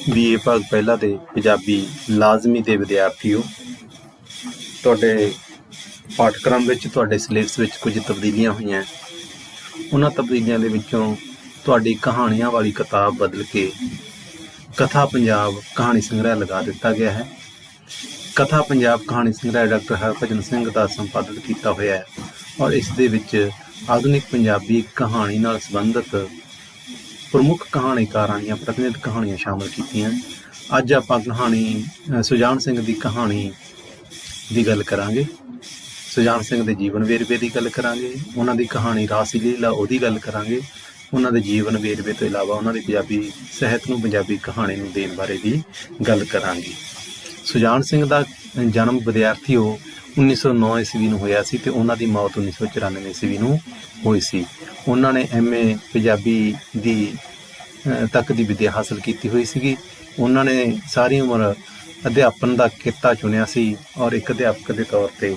BA ਭਾਗ ਪਹਿਲਾ ਦੇ ਪੰਜਾਬੀ ਲਾਜ਼ਮੀ ਦੇ ਵਿਦਿਆਰਥੀਓ, ਤੁਹਾਡੇ ਪਾਠਕ੍ਰਮ ਵਿੱਚ ਤੁਹਾਡੇ ਸਿਲੇਬਸ ਵਿੱਚ ਕੁਝ ਤਬਦੀਲੀਆਂ ਹੋਈਆਂ। ਉਹਨਾਂ ਤਬਦੀਲੀਆਂ ਦੇ ਵਿੱਚੋਂ ਤੁਹਾਡੀ ਕਹਾਣੀਆਂ ਵਾਲੀ ਕਿਤਾਬ ਬਦਲ ਕੇ ਕਥਾ ਪੰਜਾਬ ਕਹਾਣੀ ਸੰਗ੍ਰਹਿ ਲਗਾ ਦਿੱਤਾ ਗਿਆ ਹੈ। ਕਥਾ ਪੰਜਾਬ ਕਹਾਣੀ ਸੰਗ੍ਰਹਿ ਡਾਕਟਰ ਹਰਭਜਨ ਸਿੰਘ ਦਾ ਸੰਪਾਦਨ ਕੀਤਾ ਹੋਇਆ ਹੈ ਔਰ ਇਸ ਦੇ ਵਿੱਚ ਆਧੁਨਿਕ ਪੰਜਾਬੀ ਕਹਾਣੀ ਨਾਲ ਸੰਬੰਧਿਤ ਪ੍ਰਮੁੱਖ ਕਹਾਣੀਕਾਰਾਂ ਦੀਆਂ ਪ੍ਰਤੀਨਿਧ ਕਹਾਣੀਆਂ ਸ਼ਾਮਲ ਕੀਤੀਆਂ। ਅੱਜ ਆਪਾਂ ਕਹਾਣੀ ਸੁਜਾਨ ਸਿੰਘ ਦੀ ਕਹਾਣੀ ਦੀ ਗੱਲ ਕਰਾਂਗੇ। ਸੁਜਾਨ ਸਿੰਘ ਦੇ ਜੀਵਨ ਵੇਰਵੇ ਦੀ ਗੱਲ ਕਰਾਂਗੇ, ਉਹਨਾਂ ਦੀ ਕਹਾਣੀ ਰਾਸ ਲੀਲਾ ਉਹਦੀ ਗੱਲ ਕਰਾਂਗੇ, ਉਹਨਾਂ ਦੇ ਜੀਵਨ ਵੇਰਵੇ ਤੋਂ ਇਲਾਵਾ ਉਹਨਾਂ ਦੀ ਪੰਜਾਬੀ ਸਾਹਿਤ ਨੂੰ ਪੰਜਾਬੀ ਕਹਾਣੀ ਨੂੰ ਦੇਣ ਬਾਰੇ ਵੀ ਗੱਲ ਕਰਾਂਗੇ। ਸੁਜਾਨ ਸਿੰਘ ਦਾ ਜਨਮ ਵਿਦਿਆਰਥੀਓ 1909 ਈਸਵੀ ਨੂੰ ਹੋਇਆ ਸੀ ਅਤੇ ਉਹਨਾਂ ਦੀ ਮੌਤ 1994 ਈਸਵੀ ਨੂੰ ਹੋਈ ਸੀ। ਉਹਨਾਂ ਨੇ MA ਪੰਜਾਬੀ ਦੀ ਤੱਕ ਦੀ ਵਿੱਦਿਆ ਹਾਸਲ ਕੀਤੀ ਹੋਈ ਸੀਗੀ। ਉਹਨਾਂ ਨੇ ਸਾਰੀ ਉਮਰ ਅਧਿਆਪਨ ਦਾ ਕਿੱਤਾ ਚੁਣਿਆ ਸੀ ਔਰ ਇੱਕ ਅਧਿਆਪਕ ਦੇ ਤੌਰ 'ਤੇ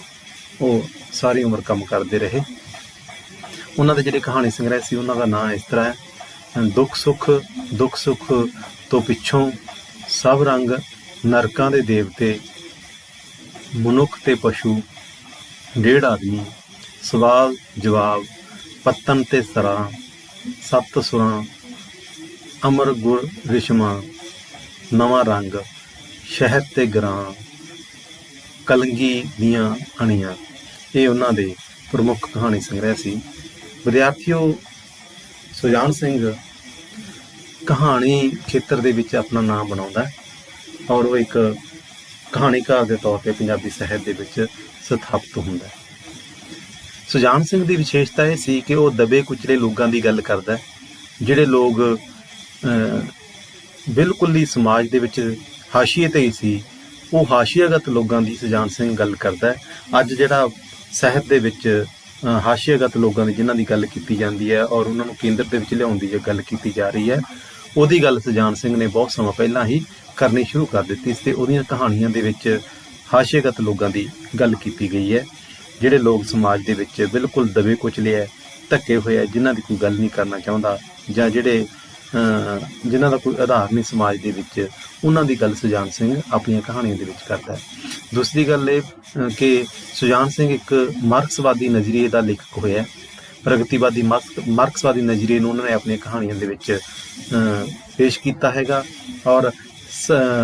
ਉਹ ਸਾਰੀ ਉਮਰ ਕੰਮ ਕਰਦੇ ਰਹੇ। ਉਹਨਾਂ ਦੇ ਜਿਹੜੇ ਕਹਾਣੀ ਸੰਗ੍ਰਹਿ ਸੀ ਉਹਨਾਂ ਦਾ ਨਾਂ ਇਸ ਤਰ੍ਹਾਂ ਹੈ: ਦੁੱਖ ਸੁੱਖ ਤੋਂ ਪਿੱਛੋਂ, ਸਭ ਰੰਗ, ਨਰਕਾਂ ਦੇ ਦੇਵਤੇ, ਮਨੁੱਖ ਤੇ ਪਸ਼ੂ, ਡੇਢ ਆਦਮੀ, ਸਵਾਲ ਜਵਾਬ, ਪੱਤਨ ਤੇ ਸਰਾਂ, ਸੱਤ ਸੁਰਾਂ, ਅਮਰ ਗੁਰ ਰਿਸ਼ਮਾ, ਨਵਾਂ ਰੰਗ, ਸ਼ਹਿਰ ਤੇ ਗਰਾਂ, ਕਲੰਗੀ ਦੀਆਂ ਅਣੀਆਂ। ਇਹ ਉਹਨਾਂ ਦੇ ਪ੍ਰਮੁੱਖ ਕਹਾਣੀ ਸੰਗ੍ਰਹਿ ਸੀ। ਵਿਦਿਆਰਥੀਓ, ਸੁਜਾਨ ਸਿੰਘ ਕਹਾਣੀ ਖੇਤਰ ਦੇ ਵਿੱਚ ਆਪਣਾ ਨਾਮ ਬਣਾਉਂਦਾ ਔਰ ਉਹ ਇੱਕ ਕਹਾਣੀਕਾਰ ਦੇ ਤੌਰ 'ਤੇ ਪੰਜਾਬੀ ਸਾਹਿਤ ਦੇ ਵਿੱਚ ਸਥਾਪਿਤ ਹੁੰਦਾ। ਸੁਜਾਨ ਸਿੰਘ ਦੀ ਵਿਸ਼ੇਸ਼ਤਾ ਇਹ ਸੀ ਕਿ ਉਹ ਦਬੇ ਕੁਚਲੇ ਲੋਕਾਂ ਦੀ ਗੱਲ ਕਰਦਾ, ਜਿਹੜੇ ਲੋਕ ਬਿਲਕੁਲ ਹੀ ਸਮਾਜ ਦੇ ਵਿੱਚ ਹਾਸ਼ੀਏ 'ਤੇ ਹੀ ਸੀ। ਉਹ ਹਾਸ਼ੀਆਗਤ ਲੋਕਾਂ ਦੀ ਸੁਜਾਨ ਸਿੰਘ ਗੱਲ ਕਰਦਾ। ਅੱਜ ਜਿਹੜਾ ਸਾਹਿਤ ਦੇ ਵਿੱਚ ਹਾਸ਼ੀਆਗਤ ਲੋਕਾਂ ਦੀ ਜਿਨ੍ਹਾਂ ਦੀ ਗੱਲ ਕੀਤੀ ਜਾਂਦੀ ਹੈ ਔਰ ਉਹਨਾਂ ਨੂੰ ਕੇਂਦਰ ਦੇ ਵਿੱਚ ਲਿਆਉਣ ਦੀ ਜੋ ਗੱਲ ਕੀਤੀ ਜਾ ਰਹੀ ਹੈ, ਉਹਦੀ ਗੱਲ ਸੁਜਾਨ ਸਿੰਘ ਨੇ ਬਹੁਤ ਸਮਾਂ ਪਹਿਲਾਂ ਹੀ ਕਰਨੀ ਸ਼ੁਰੂ ਕਰ ਦਿੱਤੀ ਸੀ ਅਤੇ ਉਹਦੀਆਂ ਕਹਾਣੀਆਂ ਦੇ ਵਿੱਚ ਹਾਸ਼ੀਆਗਤ ਲੋਕਾਂ ਦੀ ਗੱਲ ਕੀਤੀ ਗਈ ਹੈ, ਜਿਹੜੇ ਲੋਕ ਸਮਾਜ ਦੇ ਵਿੱਚ ਬਿਲਕੁਲ ਦਬੇ ਕੁਚਲੇ ਹੈ, ਧੱਕੇ ਹੋਏ ਹੈ, ਜਿਨ੍ਹਾਂ ਦੀ ਕੋਈ ਗੱਲ ਨਹੀਂ ਕਰਨਾ ਚਾਹੁੰਦਾ ਜਾਂ ਜਿਨ੍ਹਾਂ ਦਾ ਕੋਈ ਆਧਾਰ ਨਹੀਂ ਸਮਾਜ ਦੇ ਵਿੱਚ, ਉਹਨਾਂ ਦੀ ਗੱਲ ਸੁਜਾਨ ਸਿੰਘ ਆਪਣੀਆਂ ਕਹਾਣੀਆਂ ਦੇ ਵਿੱਚ ਕਰਦਾ ਹੈ। ਦੂਸਰੀ ਗੱਲ ਇਹ ਕਿ ਸੁਜਾਨ ਸਿੰਘ ਇੱਕ ਮਾਰਕਸਵਾਦੀ ਨਜ਼ਰੀਏ ਦਾ ਲੇਖਕ ਹੋਇਆ। ਪ੍ਰਗਤੀਵਾਦੀ ਮਾਰਕਸਵਾਦੀ ਨਜ਼ਰੀਏ ਨੂੰ ਉਹਨਾਂ ਨੇ ਆਪਣੀਆਂ ਕਹਾਣੀਆਂ ਦੇ ਵਿੱਚ ਪੇਸ਼ ਕੀਤਾ ਹੈਗਾ ਔਰ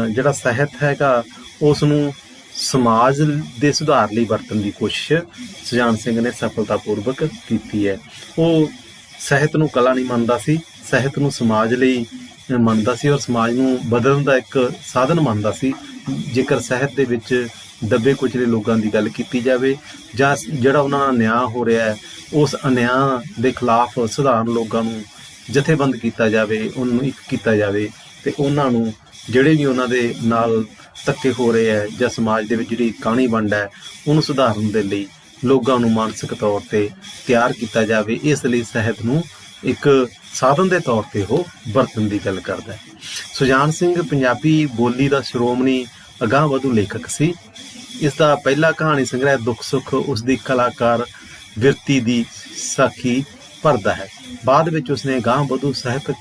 ਜਿਹੜਾ ਸਾਹਿਤ ਹੈਗਾ ਉਸ ਨੂੰ ਸਮਾਜ ਦੇ ਸੁਧਾਰ ਲਈ ਵਰਤਣ ਦੀ ਕੋਸ਼ਿਸ਼ ਸੁਜਾਨ ਸਿੰਘ ਨੇ ਸਫਲਤਾਪੂਰਵਕ ਕੀਤੀ ਹੈ। ਉਹ ਸਾਹਿਤ ਨੂੰ ਕਲਾ ਨਹੀਂ ਮੰਨਦਾ ਸੀ, ਸਾਹਿਤ ਨੂੰ ਸਮਾਜ ਲਈ ਮੰਨਦਾ ਸੀ ਔਰ ਸਮਾਜ ਨੂੰ ਬਦਲਣ ਦਾ ਇੱਕ ਸਾਧਨ ਮੰਨਦਾ ਸੀ। ਜੇਕਰ ਸਾਹਿਤ ਦੇ ਵਿੱਚ ਦੱਬੇ ਕੁਚਲੇ ਲੋਕਾਂ ਦੀ ਗੱਲ ਕੀਤੀ ਜਾਵੇ ਜਾਂ ਜਿਹੜਾ ਉਹਨਾਂ ਨਾਲ ਨਿਆਂ ਹੋ ਰਿਹਾ ਹੈ ਉਸ ਅਨਿਆਂ ਦੇ ਖਿਲਾਫ ਸਧਾਰਨ ਲੋਕਾਂ ਨੂੰ ਜਥੇਬੰਦ ਕੀਤਾ ਜਾਵੇ, ਉਹਨਾਂ ਨੂੰ ਇੱਕ ਕੀਤਾ ਜਾਵੇ ਅਤੇ ਉਹਨਾਂ ਨੂੰ ਜਿਹੜੇ ਵੀ ਉਹਨਾਂ ਦੇ ਨਾਲ ਧੱਕੇ ਹੋ ਰਹੇ ਹੈ ਜਾਂ ਸਮਾਜ ਦੇ ਵਿੱਚ ਜਿਹੜੀ ਕਾਣੀ ਵੰਡ ਹੈ ਉਹਨੂੰ ਸੁਧਾਰਨ ਦੇ ਲਈ ਲੋਕਾਂ ਨੂੰ ਮਾਨਸਿਕ ਤੌਰ 'ਤੇ ਤਿਆਰ ਕੀਤਾ ਜਾਵੇ। ਇਸ ਲਈ ਸਾਹਿਤ ਨੂੰ ਇੱਕ ਸਾਧਨ ਦੇ ਤੌਰ 'ਤੇ ਉਹ ਵਰਤਣ ਦੀ ਗੱਲ ਕਰਦਾ ਹੈ। ਸੁਜਾਨ ਸਿੰਘ ਪੰਜਾਬੀ ਬੋਲੀ ਦਾ ਸ਼੍ਰੋਮਣੀ ਅਗਾਂਹ ਵਧੂ ਲੇਖਕ ਸੀ। ਇਸ ਦਾ ਪਹਿਲਾ ਕਹਾਣੀ ਸੰਗ੍ਰਹਿ ਦੁੱਖ ਸੁੱਖ ਉਸ ਦੀ ਕਲਾਕਾਰ ਬਿਰਤੀ ਦੀ ਸਾਖੀ ਭਰਦਾ ਹੈ। ਬਾਅਦ ਵਿੱਚ ਉਸਨੇ ਅਗਾਂਹ ਵਧੂ ਸਾਹਿਤਕ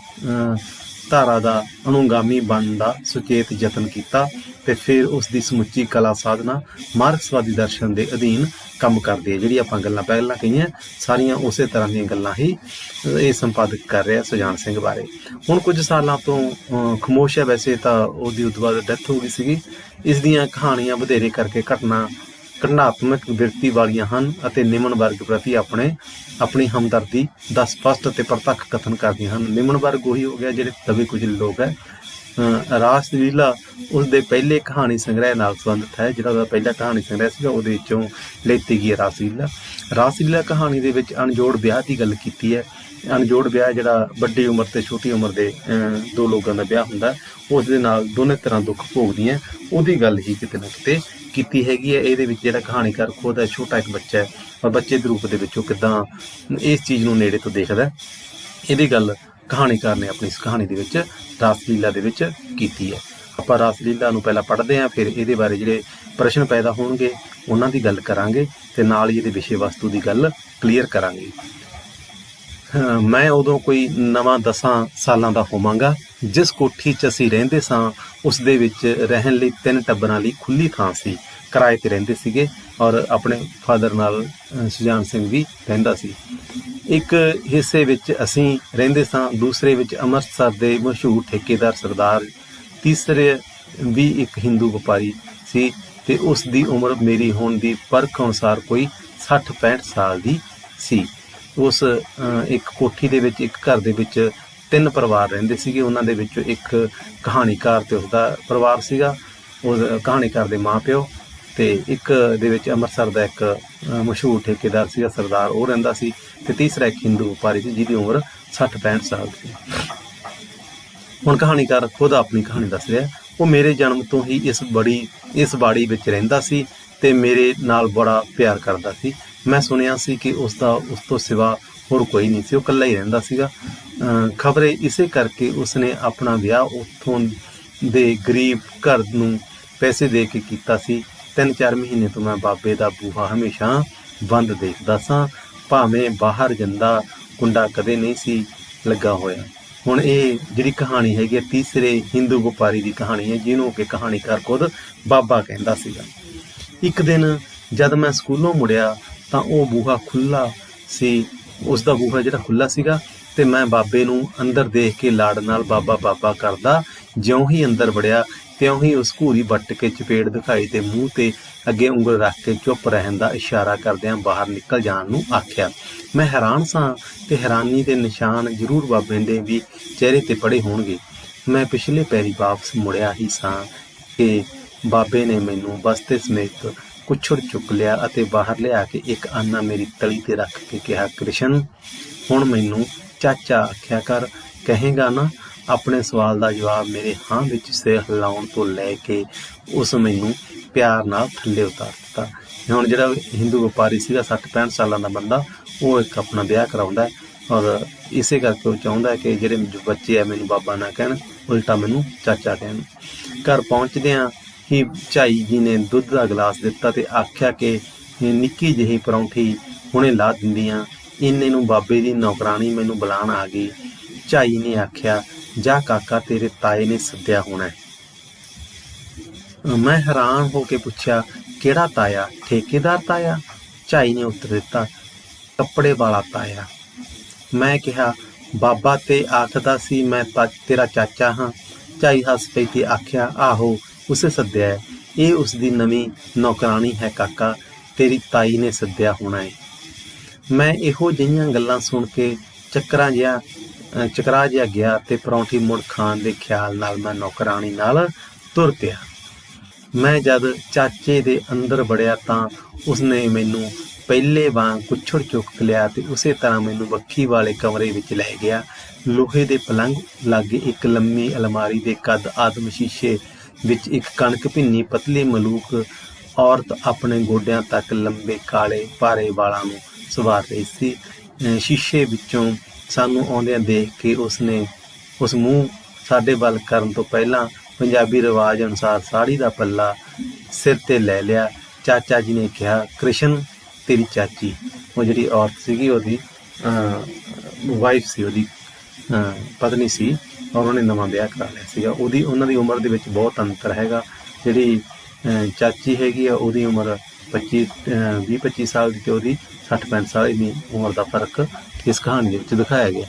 ਧਾਰਾ ਦਾ ਅਨੁਗਾਮੀ ਬਣਨ ਦਾ ਸੁਚੇਤ ਯਤਨ ਕੀਤਾ ਅਤੇ ਫਿਰ ਉਸ ਦੀ ਸਮੁੱਚੀ ਕਲਾ ਸਾਧਨਾ ਮਾਰਕਸਵਾਦੀ ਦਰਸ਼ਨ ਦੇ ਅਧੀਨ ਕੰਮ ਕਰਦੀ ਹੈ। ਜਿਹੜੀ ਆਪਾਂ ਗੱਲਾਂ ਪਹਿਲਾਂ ਕਹੀਆਂ ਸਾਰੀਆਂ ਉਸੇ ਤਰ੍ਹਾਂ ਦੀਆਂ ਗੱਲਾਂ ਹੀ ਇਹ ਸੰਪਾਦਕ ਕਰ ਰਿਹਾ ਸੁਜਾਨ ਸਿੰਘ ਬਾਰੇ। ਹੁਣ ਕੁਝ ਸਾਲਾਂ ਤੋਂ ਖਾਮੋਸ਼ ਹੈ, ਵੈਸੇ ਤਾਂ ਉਹਦੀ ਉਦੋਂ ਬਾਅਦ ਡੈਥ ਹੋ ਗਈ ਸੀਗੀ। ਇਸ ਦੀਆਂ ਕਹਾਣੀਆਂ ਵਧੇਰੇ ਕਰਕੇ ਘਟਨਾਤਮਕ ਬਿਰਤੀ ਵਾਲੀਆਂ ਹਨ ਅਤੇ ਨਿਮਨ ਵਰਗ ਪ੍ਰਤੀ ਆਪਣੀ ਹਮਦਰਦੀ ਦਾ ਸਪਸ਼ਟ ਅਤੇ ਪ੍ਰਤੱਖ ਕਥਨ ਕਰਦੀਆਂ ਹਨ। ਨਿਮਨ ਵਰਗ ਉਹੀ ਹੋ ਗਿਆ ਜਿਹੜੇ ਦਬੇ ਕੁਚਲੇ ਲੋਕ ਹੈ। ਰਾਸ ਲੀਲਾ ਉਸ ਦੇ ਪਹਿਲੇ ਕਹਾਣੀ ਸੰਗ੍ਰਹਿ ਨਾਲ ਸੰਬੰਧਿਤ ਹੈ। ਜਿਹੜਾ ਉਹਦਾ ਪਹਿਲਾ ਕਹਾਣੀ ਸੰਗ੍ਰਹਿ ਸੀਗਾ ਉਹਦੇ ਵਿੱਚੋਂ ਲੈਤੀ ਗਈ ਹੈ ਰਾਸ ਲੀਲਾ। ਰਾਸ ਲੀਲਾ ਕਹਾਣੀ ਦੇ ਵਿੱਚ ਅਣਜੋੜ ਵਿਆਹ ਦੀ ਗੱਲ ਕੀਤੀ ਹੈ। ਅਣਜੋੜ ਵਿਆਹ ਜਿਹੜਾ ਵੱਡੀ ਉਮਰ ਅਤੇ ਛੋਟੀ ਉਮਰ ਦੇ ਦੋ ਲੋਕਾਂ ਦਾ ਵਿਆਹ ਹੁੰਦਾ, ਉਸ ਦੇ ਨਾਲ ਦੋਨੇ ਤਰ੍ਹਾਂ ਦੁੱਖ ਭੋਗਦੀਆਂ, ਉਹਦੀ ਗੱਲ ਹੀ ਕਿਤੇ ਨਾ ਕਿਤੇ ਕੀਤੀ ਹੈਗੀ ਹੈ। ਇਹਦੇ ਵਿੱਚ ਜਿਹੜਾ ਕਹਾਣੀਕਾਰ ਖੁਦ ਹੈ, ਛੋਟਾ ਇੱਕ ਬੱਚਾ ਹੈ ਔਰ ਬੱਚੇ ਦੇ ਰੂਪ ਦੇ ਵਿੱਚ ਉਹ ਕਿੱਦਾਂ ਇਸ ਚੀਜ਼ ਨੂੰ ਨੇੜੇ ਤੋਂ ਦੇਖਦਾ, ਇਹਦੀ ਗੱਲ ਕਹਾਣੀਕਾਰ ਨੇ ਆਪਣੀ ਇਸ ਕਹਾਣੀ ਦੇ ਵਿੱਚ ਰਾਸ ਲੀਲਾ ਦੇ ਵਿੱਚ ਕੀਤੀ ਹੈ। ਆਪਾਂ ਰਾਸ ਲੀਲਾ ਨੂੰ ਪਹਿਲਾਂ ਪੜ੍ਹਦੇ ਹਾਂ, ਫਿਰ ਇਹਦੇ ਬਾਰੇ ਜਿਹੜੇ ਪ੍ਰਸ਼ਨ ਪੈਦਾ ਹੋਣਗੇ ਉਹਨਾਂ ਦੀ ਗੱਲ ਕਰਾਂਗੇ ਅਤੇ ਨਾਲ ਹੀ ਇਹਦੇ ਵਿਸ਼ੇ ਵਸਤੂ ਦੀ ਗੱਲ ਕਲੀਅਰ ਕਰਾਂਗੇ। ਮੈਂ ਉਦੋਂ ਕੋਈ 9-10 ਸਾਲਾਂ ਦਾ ਹੋਵਾਂਗਾ ਜਿਸ ਕੋਠੀ 'ਚ ਅਸੀਂ ਰਹਿੰਦੇ ਸਾਂ ਉਸ ਦੇ ਵਿੱਚ ਰਹਿਣ ਲਈ 3 ਟੱਬਰਾਂ ਲਈ ਖੁੱਲ੍ਹੀ ਥਾਂ ਸੀ। ਕਿਰਾਏ 'ਤੇ ਰਹਿੰਦੇ ਸੀਗੇ ਔਰ ਆਪਣੇ ਫਾਦਰ ਨਾਲ ਸੁਜਾਨ ਸਿੰਘ ਵੀ ਰਹਿੰਦਾ ਸੀ। ਇੱਕ ਹਿੱਸੇ ਵਿੱਚ ਅਸੀਂ ਰਹਿੰਦੇ ਸਾਂ, ਦੂਸਰੇ ਵਿੱਚ ਅੰਮ੍ਰਿਤਸਰ ਦੇ ਮਸ਼ਹੂਰ ਠੇਕੇਦਾਰ ਸਰਦਾਰ, ਤੀਸਰੇ ਵੀ ਇੱਕ ਹਿੰਦੂ ਵਪਾਰੀ ਸੀ ਅਤੇ ਉਸ ਦੀ ਉਮਰ ਮੇਰੀ ਹੋਣ ਦੀ ਪਰਖ ਅਨੁਸਾਰ ਕੋਈ 60-65 ਸਾਲ ਦੀ ਸੀ। ਉਸ ਇੱਕ ਕੋਠੀ ਦੇ ਵਿੱਚ, ਇੱਕ ਘਰ ਦੇ ਵਿੱਚ 3 ਪਰਿਵਾਰ ਰਹਿੰਦੇ ਸੀਗੇ। ਉਹਨਾਂ ਦੇ ਵਿੱਚੋਂ ਇੱਕ ਕਹਾਣੀਕਾਰ ਅਤੇ ਉਸਦਾ ਪਰਿਵਾਰ ਸੀਗਾ, ਉਸ ਕਹਾਣੀਕਾਰ ਦੇ ਮਾਂ ਪਿਓ, ਅਤੇ ਇੱਕ ਦੇ ਵਿੱਚ ਅੰਮ੍ਰਿਤਸਰ ਦਾ ਇੱਕ ਮਸ਼ਹੂਰ ਠੇਕੇਦਾਰ ਸੀਗਾ ਸਰਦਾਰ, ਉਹ ਰਹਿੰਦਾ ਸੀ, ਅਤੇ ਤੀਸਰਾ ਇੱਕ ਹਿੰਦੂ ਵਪਾਰੀ ਸੀ ਜਿਹਦੀ ਉਮਰ 60-65 ਸਾਲ ਸੀ। ਹੁਣ ਕਹਾਣੀਕਾਰ ਖੁਦ ਆਪਣੀ ਕਹਾਣੀ ਦੱਸ ਰਿਹਾ। ਉਹ ਮੇਰੇ ਜਨਮ ਤੋਂ ਹੀ ਇਸ ਬਾੜੀ ਵਿੱਚ ਰਹਿੰਦਾ ਸੀ ਅਤੇ ਮੇਰੇ ਨਾਲ ਬੜਾ ਪਿਆਰ ਕਰਦਾ ਸੀ। ਮੈਂ ਸੁਣਿਆ ਸੀ ਕਿ ਉਸ ਤੋਂ ਸਿਵਾ ਹੋਰ ਕੋਈ ਨਹੀਂ ਸੀ, ਉਹ ਇਕੱਲਾ ਹੀ ਰਹਿੰਦਾ ਸੀਗਾ। ਖਬਰੇ ਇਸੇ ਕਰਕੇ ਉਸਨੇ ਆਪਣਾ ਵਿਆਹ ਉੱਥੋਂ ਦੇ ਗਰੀਬ ਘਰ ਨੂੰ ਪੈਸੇ ਦੇ ਕੇ ਕੀਤਾ ਸੀ। 3-4 ਮਹੀਨੇ ਤੋਂ ਮੈਂ ਬਾਬੇ ਦਾ ਬੂਹਾ ਹਮੇਸ਼ਾ ਬੰਦ ਦੇਖਦਾ ਸਾਂ, ਭਾਵੇਂ ਬਾਹਰ ਜਾਂਦਾ ਕੁੰਡਾ ਕਦੇ ਨਹੀਂ ਸੀ ਲੱਗਾ ਹੋਇਆ। ਹੁਣ ਇਹ ਜਿਹੜੀ ਕਹਾਣੀ ਹੈਗੀ ਹੈ ਤੀਸਰੇ ਹਿੰਦੂ ਵਪਾਰੀ ਦੀ ਕਹਾਣੀ ਹੈ, ਜਿਹਨੂੰ ਕਿ ਕਹਾਣੀਕਾਰ ਖੁਦ ਬਾਬਾ ਕਹਿੰਦਾ ਸੀਗਾ। ਇੱਕ ਦਿਨ ਜਦ ਮੈਂ ਸਕੂਲੋਂ ਮੁੜਿਆ ਤਾਂ ਉਹ ਬੂਹਾ ਖੁੱਲ੍ਹਾ ਸੀ, ਉਸ ਦਾ ਬੂਹਾ ਜਿਹੜਾ ਖੁੱਲ੍ਹਾ ਸੀਗਾ, ਅਤੇ ਮੈਂ ਬਾਬੇ ਨੂੰ ਅੰਦਰ ਦੇਖ ਕੇ ਲਾੜ ਨਾਲ ਬਾਬਾ ਬਾਬਾ ਕਰਦਾ ਜਿਉਂ ਹੀ ਅੰਦਰ ਵੜਿਆ ਤਿਉਂ ਹੀ ਉਸ ਘੂਰੀ ਵੱਟ ਕੇ ਚਪੇੜ ਦਿਖਾਈ ਅਤੇ ਮੂੰਹ 'ਤੇ ਅੱਗੇ ਉਂਗਲ ਰੱਖ ਕੇ ਚੁੱਪ ਰਹਿਣ ਦਾ ਇਸ਼ਾਰਾ ਕਰਦਿਆਂ ਬਾਹਰ ਨਿਕਲ ਜਾਣ ਨੂੰ ਆਖਿਆ। ਮੈਂ ਹੈਰਾਨ ਸਾਂ ਅਤੇ ਹੈਰਾਨੀ ਦੇ ਨਿਸ਼ਾਨ ਜ਼ਰੂਰ ਬਾਬੇ ਦੇ ਵੀ ਚਿਹਰੇ 'ਤੇ ਪੜ੍ਹੇ ਹੋਣਗੇ। ਮੈਂ ਪਿਛਲੇ ਪੈਰੀ ਵਾਪਸ ਮੁੜਿਆ ਹੀ ਸਾਂ ਕਿ ਬਾਬੇ ਨੇ ਮੈਨੂੰ ਬਸਤੇ ਸਮੇਤ ਕੁੱਛੜ ਚੁੱਕ ਲਿਆ ਅਤੇ ਬਾਹਰ ਲਿਆ ਕੇ ਇੱਕ ਆਨਾ ਮੇਰੀ ਤਲੀ 'ਤੇ ਰੱਖ ਕੇ ਕਿਹਾ, ਕ੍ਰਿਸ਼ਨ, ਹੁਣ ਮੈਨੂੰ ਚਾਚਾ ਆਖਿਆ ਕਰ, ਕਹੇਗਾ ਨਾ? ਆਪਣੇ ਸਵਾਲ ਦਾ ਜਵਾਬ ਮੇਰੇ ਹਾਂ ਵਿੱਚ ਸਿਰ ਹਿਲਾਉਣ ਤੋਂ ਲੈ ਕੇ ਉਸ ਮੈਨੂੰ ਪਿਆਰ ਨਾਲ ਥੱਲੇ ਉਤਾਰ ਦਿੱਤਾ। ਹੁਣ ਜਿਹੜਾ ਹਿੰਦੂ ਵਪਾਰੀ ਸੀਗਾ 60-65 ਸਾਲਾਂ ਦਾ ਬੰਦਾ, ਉਹ ਇੱਕ ਆਪਣਾ ਵਿਆਹ ਕਰਾਉਂਦਾ ਔਰ ਇਸੇ ਕਰਕੇ ਉਹ ਚਾਹੁੰਦਾ ਕਿ ਜਿਹੜੇ ਬੱਚੇ ਆ ਮੈਨੂੰ ਬਾਬਾ ਨਾ ਕਹਿਣ, ਉਲਟਾ ਮੈਨੂੰ ਚਾਚਾ ਕਹਿਣ। ਘਰ ਪਹੁੰਚਦਿਆਂ ਹੀ ਝਾਈ ਜੀ ਨੇ ਦੁੱਧ ਦਾ ਗਲਾਸ ਦਿੱਤਾ ਅਤੇ ਆਖਿਆ ਕਿ ਨਿੱਕੀ ਜਿਹੀ ਪਰੌਂਠੀ ਹੁਣੇ ਲਾ ਦਿੰਦੀਆਂ, ਇੰਨੇ ਨੂੰ ਬਾਬੇ ਦੀ ਨੌਕਰਾਣੀ ਮੈਨੂੰ ਬੁਲਾਉਣ ਆ ਗਈ। ਝਾਈ ਨੇ ਆਖਿਆ, ਜਾ ਕਾਕਾ, ਤੇਰੇ ਤਾਏ ਨੇ ਸੱਦਿਆ ਹੋਣਾ। ਮੈਂ ਹੈਰਾਨ ਹੋ ਕੇ ਪੁੱਛਿਆ, ਕਿਹੜਾ ਤਾਇਆ? ਠੇਕੇਦਾਰ ਤਾਇਆ? ਝਾਈ ਨੇ ਉੱਤਰ ਦਿੱਤਾ, ਕੱਪੜੇ ਵਾਲਾ ਤਾਇਆ। ਮੈਂ ਕਿਹਾ, ਬਾਬਾ ਤੇ ਆਖਦਾ ਸੀ ਮੈਂ ਤੇਰਾ ਚਾਚਾ ਹਾਂ। ਝਾਈ ਹੱਸ ਪਈ ਤੇ ਆਖਿਆ, ਆਹੋ, ਉਸੇ ਸੱਦਿਆ ਹੈ, ਇਹ ਉਸ ਦੀ ਨਵੀਂ ਨੌਕਰਾਣੀ ਹੈ ਕਾਕਾ, ਤੇਰੀ ਤਾਈ ਨੇ ਸੱਦਿਆ ਹੋਣਾ ਹੈ। ਮੈਂ ਇਹੋ ਜਿਹੀਆਂ ਗੱਲਾਂ ਸੁਣ ਕੇ ਚਕਰਾ ਜਿਹਾ ਗਿਆ ਅਤੇ ਪਰੌਂਠੀ ਮੁੜ ਖਾਣ ਦੇ ਖਿਆਲ ਨਾਲ ਮੈਂ ਨੌਕਰਾਣੀ ਨਾਲ ਤੁਰ ਪਿਆ। ਮੈਂ ਜਦ ਚਾਚੇ ਦੇ ਅੰਦਰ ਵੜਿਆ ਤਾਂ ਉਸਨੇ ਮੈਨੂੰ ਪਹਿਲੇ ਵਾਂਗ ਕੁੱਛੜ ਚੁੱਕ ਲਿਆ ਅਤੇ ਉਸੇ ਤਰ੍ਹਾਂ ਮੈਨੂੰ ਵੱਖੀ ਵਾਲੇ ਕਮਰੇ ਵਿੱਚ ਲੈ ਗਿਆ। ਲੋਹੇ ਦੇ ਪਲੰਘ ਲਾਗੇ ਇੱਕ ਲੰਮੀ ਅਲਮਾਰੀ ਦੇ ਕੱਦ ਆਦਮ ਸ਼ੀਸ਼ੇ ਵਿੱਚ ਇੱਕ ਕਣਕ ਭਿੰਨੀ ਪਤਲੀ ਮਲੂਕ ਔਰਤ ਆਪਣੇ ਗੋਡਿਆਂ ਤੱਕ ਲੰਬੇ ਕਾਲੇ ਭਾਰੇ ਵਾਲਾਂ ਨੂੰ ਸੰਵਾਰ ਰਹੀ ਸੀ। ਸ਼ੀਸ਼ੇ ਵਿੱਚੋਂ ਸਾਨੂੰ ਆਉਂਦਿਆਂ ਦੇਖ ਕੇ ਉਸਨੇ ਉਸ ਮੂੰਹ ਸਾਡੇ ਵੱਲ ਕਰਨ ਤੋਂ ਪਹਿਲਾਂ ਪੰਜਾਬੀ ਰਿਵਾਜ ਅਨੁਸਾਰ ਸਾੜੀ ਦਾ ਪੱਲਾ ਸਿਰ 'ਤੇ ਲੈ ਲਿਆ। ਚਾਚਾ ਜੀ ਨੇ ਕਿਹਾ, ਕ੍ਰਿਸ਼ਨ, ਤੇਰੀ ਚਾਚੀ, ਉਹ ਜਿਹੜੀ ਔਰਤ ਸੀਗੀ ਉਹਦੀ ਵਾਈਫ ਸੀ, ਉਹਦੀ ਪਤਨੀ ਸੀ ਔਰ ਉਹਨੇ ਨਵਾਂ ਵਿਆਹ ਕਰਾ ਲਿਆ ਸੀਗਾ। ਉਹਨਾਂ ਦੀ ਉਮਰ ਦੇ ਵਿੱਚ ਬਹੁਤ ਅੰਤਰ ਹੈਗਾ। ਜਿਹੜੀ ਚਾਚੀ ਹੈਗੀ ਆ ਉਹਦੀ ਉਮਰ 20-25 ਸਾਲ ਦੀ ਅਤੇ ਉਹਦੀ 60-65 ਸਾਲ ਦੀ ਉਮਰ ਦਾ ਫਰਕ ਇਸ ਕਹਾਣੀ ਦੇ ਵਿੱਚ ਦਿਖਾਇਆ ਗਿਆ।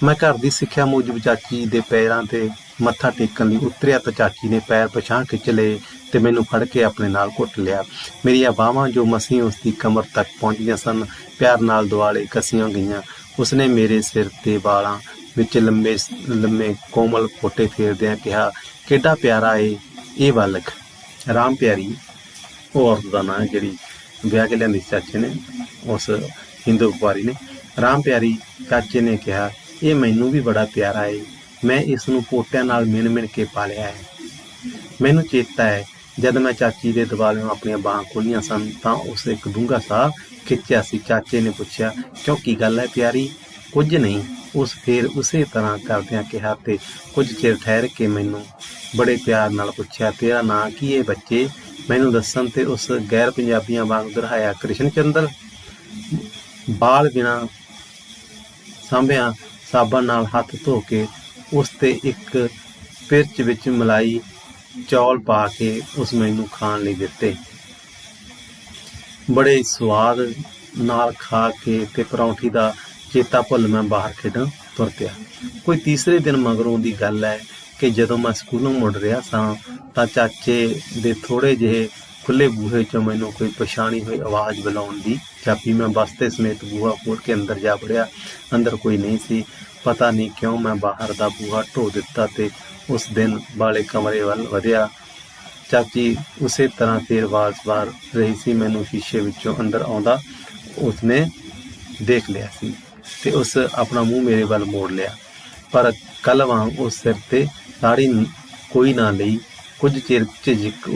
ਮੈਂ ਘਰ ਦੀ ਸਿੱਖਿਆ ਮੁਜਬ ਚਾਚੀ ਦੇ ਪੈਰਾਂ 'ਤੇ ਮੱਥਾ ਟੇਕਣ ਲਈ ਉਤਰਿਆ ਤਾਂ ਚਾਚੀ ਨੇ ਪੈਰ ਪਛਾਂ ਖਿੱਚ ਲਏ ਅਤੇ ਮੈਨੂੰ ਫੜ ਕੇ ਆਪਣੇ ਨਾਲ ਘੁੱਟ ਲਿਆ। ਮੇਰੀਆਂ ਬਾਹਾਂ ਜੋ ਮਸੀਂ ਉਸਦੀ ਕਮਰ ਤੱਕ ਪਹੁੰਚੀਆਂ ਸਨ, ਪਿਆਰ ਨਾਲ ਦੁਆਲੇ ਕੱਸੀਆਂ ਗਈਆਂ। ਉਸਨੇ ਮੇਰੇ ਸਿਰ 'ਤੇ ਵਾਲਾਂ ਵਿੱਚ ਲੰਮੇ ਕੋਮਲ ਫੋਟੇ ਫੇਰਦਿਆਂ ਕਿਹਾ, ਕਿੱਡਾ ਪਿਆਰਾ ਏ ਇਹ ਬਾਲਕ। ਰਾਮ ਪਿਆਰੀ ਉਹ ਔਰਤ ਦਾ ਨਾਂ ਹੈ ਜਿਹੜੀ ਵਿਆਹ ਕੇ ਲਿਆਂਦੀ ਚਾਚੇ ਨੇ, ਉਸ ਹਿੰਦੂ ਵਪਾਰੀ ਨੇ। ਰਾਮ ਪਿਆਰੀ, ਚਾਚੇ ਨੇ ਕਿਹਾ, ਇਹ ਮੈਨੂੰ ਵੀ ਬੜਾ ਪਿਆਰਾ ਏ, ਮੈਂ ਇਸ ਨੂੰ ਪੋਟਿਆਂ ਨਾਲ ਮਿਣ ਕੇ ਪਾਲਿਆ ਹੈ। ਮੈਨੂੰ ਚੇਤਾ ਹੈ ਜਦ ਮੈਂ ਚਾਚੀ ਦੇ ਦੁਆਲਿਓਂ ਆਪਣੀਆਂ ਬਾਹਾਂ ਖੋਲ੍ਹੀਆਂ ਸਨ ਤਾਂ ਉਸ ਇੱਕ ਡੂੰਘਾ ਸਾਹ ਖਿੱਚਿਆ ਸੀ। ਚਾਚੇ ਨੇ ਪੁੱਛਿਆ, ਕਿਉਂ, ਕੀ ਗੱਲ ਹੈ ਪਿਆਰੀ? ਕੁਝ ਨਹੀਂ, ਉਸ ਫੇਰ ਉਸੇ ਤਰ੍ਹਾਂ ਕਰਦਿਆਂ ਕਿਹਾ ਅਤੇ ਕੁਝ ਚਿਰ ਠਹਿਰ ਕੇ ਮੈਨੂੰ ਬੜੇ ਪਿਆਰ ਨਾਲ ਪੁੱਛਿਆ, ਤੇਰਾ ਨਾਂ ਕੀ ਹੈ ਬੱਚੇ? ਮੈਨੂੰ ਦੱਸਣ 'ਤੇ ਉਸ ਗੈਰ ਪੰਜਾਬੀਆਂ ਵਾਂਗ ਦੁਹਰਾਇਆ, ਕ੍ਰਿਸ਼ਨ ਚੰਦਰ। ਬਾਲ ਬਿਨਾਂ ਸਾਂਭਿਆਂ ਸਾਬਣ ਨਾਲ ਹੱਥ ਧੋ ਕੇ ਉਸ 'ਤੇ ਇੱਕ ਪਿਰਚ ਵਿੱਚ ਮਲਾਈ ਚੌਲ ਪਾ ਕੇ ਉਸ ਮੈਨੂੰ ਖਾਣ ਲਈ ਦਿੱਤੇ। ਬੜੇ ਸਵਾਦ ਨਾਲ ਖਾ ਕੇ ਤੇ ਪਰੌਂਠੀ ਦਾ ਚੇਤਾ ਭੁੱਲ ਮੈਂ ਬਾਹਰ ਖੇਡਣ ਤੁਰ ਪਿਆ। ਕੋਈ ਤੀਸਰੇ ਦਿਨ ਮਗਰੋਂ ਦੀ ਗੱਲ ਹੈ ਕਿ ਜਦੋਂ ਮੈਂ ਸਕੂਲੋਂ ਮੁੜ ਰਿਹਾ ਸਾਂ ਤਾਂ ਚਾਚੇ ਦੇ ਥੋੜ੍ਹੇ ਜਿਹੇ ਖੁੱਲ੍ਹੇ ਬੂਹੇ 'ਚੋਂ ਮੈਨੂੰ ਕੋਈ ਪਛਾਣੀ ਹੋਈ ਆਵਾਜ਼ ਬੁਲਾਉਣ ਦੀ ਜਾਪੀ। ਮੈਂ ਬਸਤੇ ਸਮੇਤ ਬੂਹਾ ਖੋਲ੍ਹ ਕੇ ਅੰਦਰ ਜਾ ਵੜਿਆ। ਅੰਦਰ ਕੋਈ ਨਹੀਂ ਸੀ। ਪਤਾ ਨਹੀਂ ਕਿਉਂ ਮੈਂ ਬਾਹਰ ਦਾ ਬੂਹਾ ਢੋ ਦਿੱਤਾ ਤੇ ਉਸ ਦਿਨ ਵਾਲੇ ਕਮਰੇ ਵੱਲ ਵਧਿਆ। ਚਾਚੀ ਉਸੇ ਤਰ੍ਹਾਂ ਫੇਰ ਆਵਾਜ਼ ਮਾਰ ਰਹੀ ਸੀ। ਮੈਨੂੰ ਸ਼ੀਸ਼ੇ ਵਿੱਚੋਂ ਅੰਦਰ ਆਉਂਦਾ ਉਸਨੇ ਦੇਖ ਲਿਆ ਸੀ ਤੇ ਉਸ ਆਪਣਾ ਮੂੰਹ ਮੇਰੇ ਵੱਲ ਮੋੜ ਲਿਆ, ਪਰ ਕੱਲ੍ਹ ਵਾਂਗ ਉਸ ਸਿਰ 'ਤੇ ਦਾੜੀ ਕੋਈ ਨਾ ਲਈ। ਕੁਝ ਚਿਰ ਝਿਜਕ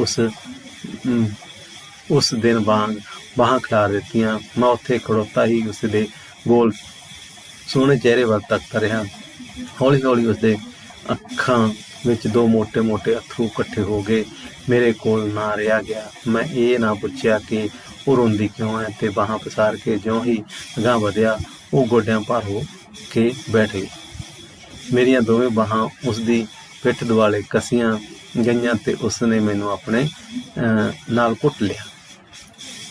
ਉਸ ਦਿਨ ਵਾਂਗ ਬਾਹਾਂ ਖਿਲਾਰ ਦਿੱਤੀਆਂ। ਮੈਂ ਉੱਥੇ ਖੜੋਤਾ ਹੀ ਉਸ ਦੇ ਗੋਲ ਸੋਹਣੇ ਚਿਹਰੇ ਵੱਲ ਤੱਕਦਾ ਰਿਹਾ। ਹੌਲੀ ਹੌਲੀ ਉਸਦੇ ਅੱਖਾਂ ਵਿੱਚ ਦੋ ਮੋਟੇ ਮੋਟੇ ਅੱਥਰੂ ਇਕੱਠੇ ਹੋ ਗਏ। ਮੇਰੇ ਕੋਲ ਨਾ ਰਿਹਾ ਗਿਆ। ਮੈਂ ਇਹ ਨਾ ਪੁੱਛਿਆ ਕਿ ਉਹ ਰੋਂਦੀ ਕਿਉਂ ਹੈ ਤੇ ਬਾਹਾਂ ਪਸਾਰ ਕੇ ਜਿਉਂ ਹੀ ਅਗਾਂਹ ਵਧਿਆ ਉਹ ਗੋਡਿਆਂ ਭਾਰ ਹੋ ਕੇ ਬੈਠ ਗਈ। ਮੇਰੀਆਂ ਦੋਵੇਂ ਬਾਹਾਂ ਉਸਦੀ ਪਿੱਠ ਦੁਆਲੇ ਕੱਸੀਆਂ ਗਈਆਂ ਤੇ ਉਸਨੇ ਮੈਨੂੰ ਆਪਣੇ ਨਾਲ ਘੁੱਟ ਲਿਆ।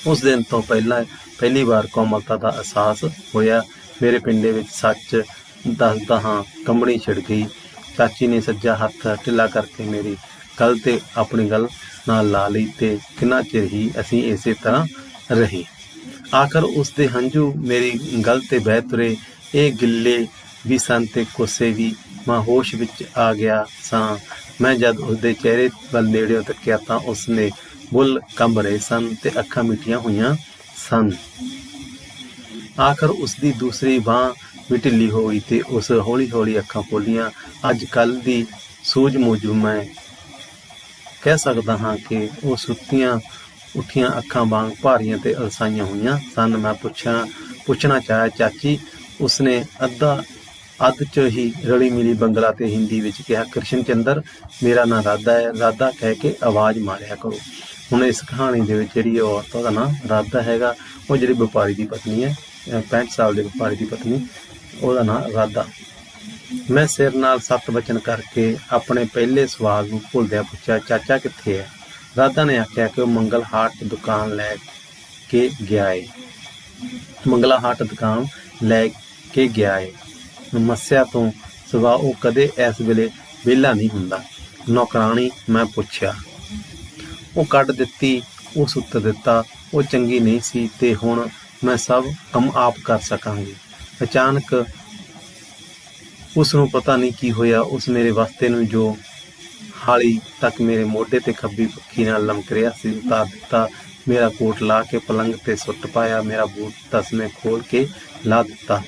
ਉਸ ਦਿਨ ਤੋਂ ਪਹਿਲੀ ਵਾਰ ਕੋਮਲਤਾ ਦਾ ਅਹਿਸਾਸ ਹੋਇਆ। ਮੇਰੇ ਪਿੰਡੇ ਵਿੱਚ ਸੱਚ ਦੱਸਦਾ ਹਾਂ ਕੰਬਣੀ ਛਿੜ ਗਈ। ਚਾਚੀ ਨੇ ਸੱਜਾ ਹੱਥ ਢਿੱਲਾ ਕਰਕੇ ਮੇਰੀ ਗਲ 'ਤੇ ਆਪਣੀ ਗਲ ਨਾਲ ਲਾ ਲਈ ਤੇ ਕਿੰਨਾ ਚਿਰ ਹੀ ਅਸੀਂ ਇਸੇ ਤਰ੍ਹਾਂ ਰਹੇ। ਆਖਰ ਉਸਦੇ ਹੰਝੂ ਮੇਰੀ ਗਲ 'ਤੇ ਬਹਿ ਤੁਰੇ। ਇਹ ਗਿੱਲੇ ਵੀ ਸਨ ਤੇ ਕੋਸੇ ਵੀ। ਮੈਂ ਹੋਸ਼ ਵਿੱਚ ਆ ਗਿਆ ਸਾਂ। ਮੈਂ ਜਦ ਉਸਦੇ ਚਿਹਰੇ ਵੱਲ ਨੇੜਿਓਂ ਤੱਕਿਆ ਤਾਂ ਉਸਨੇ ਬੁੱਲ੍ਹ ਕੰਬ ਰਹੇ ਸਨ ਤੇ ਅੱਖਾਂ ਮਿੱਟੀਆਂ ਹੋਈਆਂ ਸਨ। ਆਖਰ ਉਸਦੀ ਦੂਸਰੀ ਬਾਂਹ ਵੀ ਢਿੱਲੀ ਹੋ ਗਈ ਤੇ ਉਸ ਹੌਲੀ ਹੌਲੀ ਅੱਖਾਂ ਖੋਲ੍ਹੀਆਂ। ਅੱਜ ਕੱਲ੍ਹ ਦੀ ਸੂਝ ਮੂਝੂ ਮੈਂ ਕਹਿ ਸਕਦਾ ਹਾਂ ਕਿ ਉਹ ਸੁੱਤੀਆਂ ਉੱਠੀਆਂ ਅੱਖਾਂ ਵਾਂਗ ਭਾਰੀਆਂ ਤੇ ਅਲਸਾਈਆਂ ਹੋਈਆਂ ਸਨ। ਮੈਂ ਪੁੱਛਣਾ ਚਾਹਿਆ, ਚਾਚੀ? ਉਸਨੇ ਅੱਧ 'ਚ ਹੀ ਰਲੀ ਮਿਲੀ ਬੰਗਲਾ ਤੇ ਹਿੰਦੀ ਵਿੱਚ ਕਿਹਾ, ਕ੍ਰਿਸ਼ਨ ਚੰਦਰ, ਮੇਰਾ ਨਾਂ ਰਾਧਾ ਹੈ। ਰਾਧਾ ਕਹਿ ਕੇ ਆਵਾਜ਼ ਮਾਰਿਆ ਕਰੋ। ਹੁਣ ਇਸ ਕਹਾਣੀ ਦੇ ਵਿੱਚ ਜਿਹੜੀ ਔਰਤ ਉਹਦਾ ਨਾਂ ਰਾਧਾ ਹੈਗਾ, ਉਹ ਜਿਹੜੀ ਵਪਾਰੀ ਦੀ ਪਤਨੀ ਹੈ, 65 ਸਾਲ ਦੇ ਵਪਾਰੀ ਦੀ ਪਤਨੀ, ਉਹਦਾ ਨਾਂ ਰਾਧਾ। ਮੈਂ ਸਿਰ ਨਾਲ ਸੱਤ ਵਚਨ ਕਰਕੇ ਆਪਣੇ ਪਹਿਲੇ ਸਵਾਲ ਨੂੰ ਭੁੱਲਦਿਆਂ ਪੁੱਛਿਆ, ਚਾਚਾ ਕਿੱਥੇ ਹੈ? ਰਾਧਾ ਨੇ ਆਖਿਆ ਕਿ ਉਹ ਮੰਗਲ ਹਾਟ ਦੁਕਾਨ ਲੈ ਕੇ ਗਿਆ ਏ। ਮੰਗਲਾ ਹਾਟ ਦੁਕਾਨ ਲੈ ਕੇ ਗਿਆ ਏ। ਮੱਸਿਆ ਤੋਂ ਸਿਵਾ ਉਹ ਕਦੇ ਇਸ ਵੇਲੇ ਵਿਹਲਾ ਨਹੀਂ ਹੁੰਦਾ। ਨੌਕਰਾਣੀ? ਮੈਂ ਪੁੱਛਿਆ। ਉਹ ਕੱਢ ਦਿੱਤੀ, ਉਹ ਸੁੱਤ ਦਿੱਤਾ। ਉਹ ਚੰਗੀ ਨਹੀਂ ਸੀ ਤੇ ਹੁਣ ਮੈਂ ਸਭ ਕੰਮ ਆਪ ਕਰ ਸਕਾਂਗੀ। ਅਚਾਨਕ ਉਸ ਨੂੰ ਪਤਾ ਨਹੀਂ ਕੀ ਹੋਇਆ। ਉਸ ਮੇਰੇ ਵਸਤੇ ਨੂੰ ਜੋ ਹਾਲੀ ਤੱਕ ਮੇਰੇ ਮੋਢੇ ਤੇ ਖੱਬੀ ਪੱਖੀ ਨਾਲ ਲਮਕ ਰਿਹਾ ਸੀ ਉਤਾਰ ਦਿੱਤਾ। ਮੇਰਾ ਕੋਟ ਲਾ ਕੇ ਪਲੰਗ ਤੇ ਸੁੱਟ ਪਾਇਆ। ਮੇਰਾ ਬੂਟ ਤਸਮੇ ਖੋਲ੍ਹ ਕੇ ਲਾ ਦਿੱਤਾ।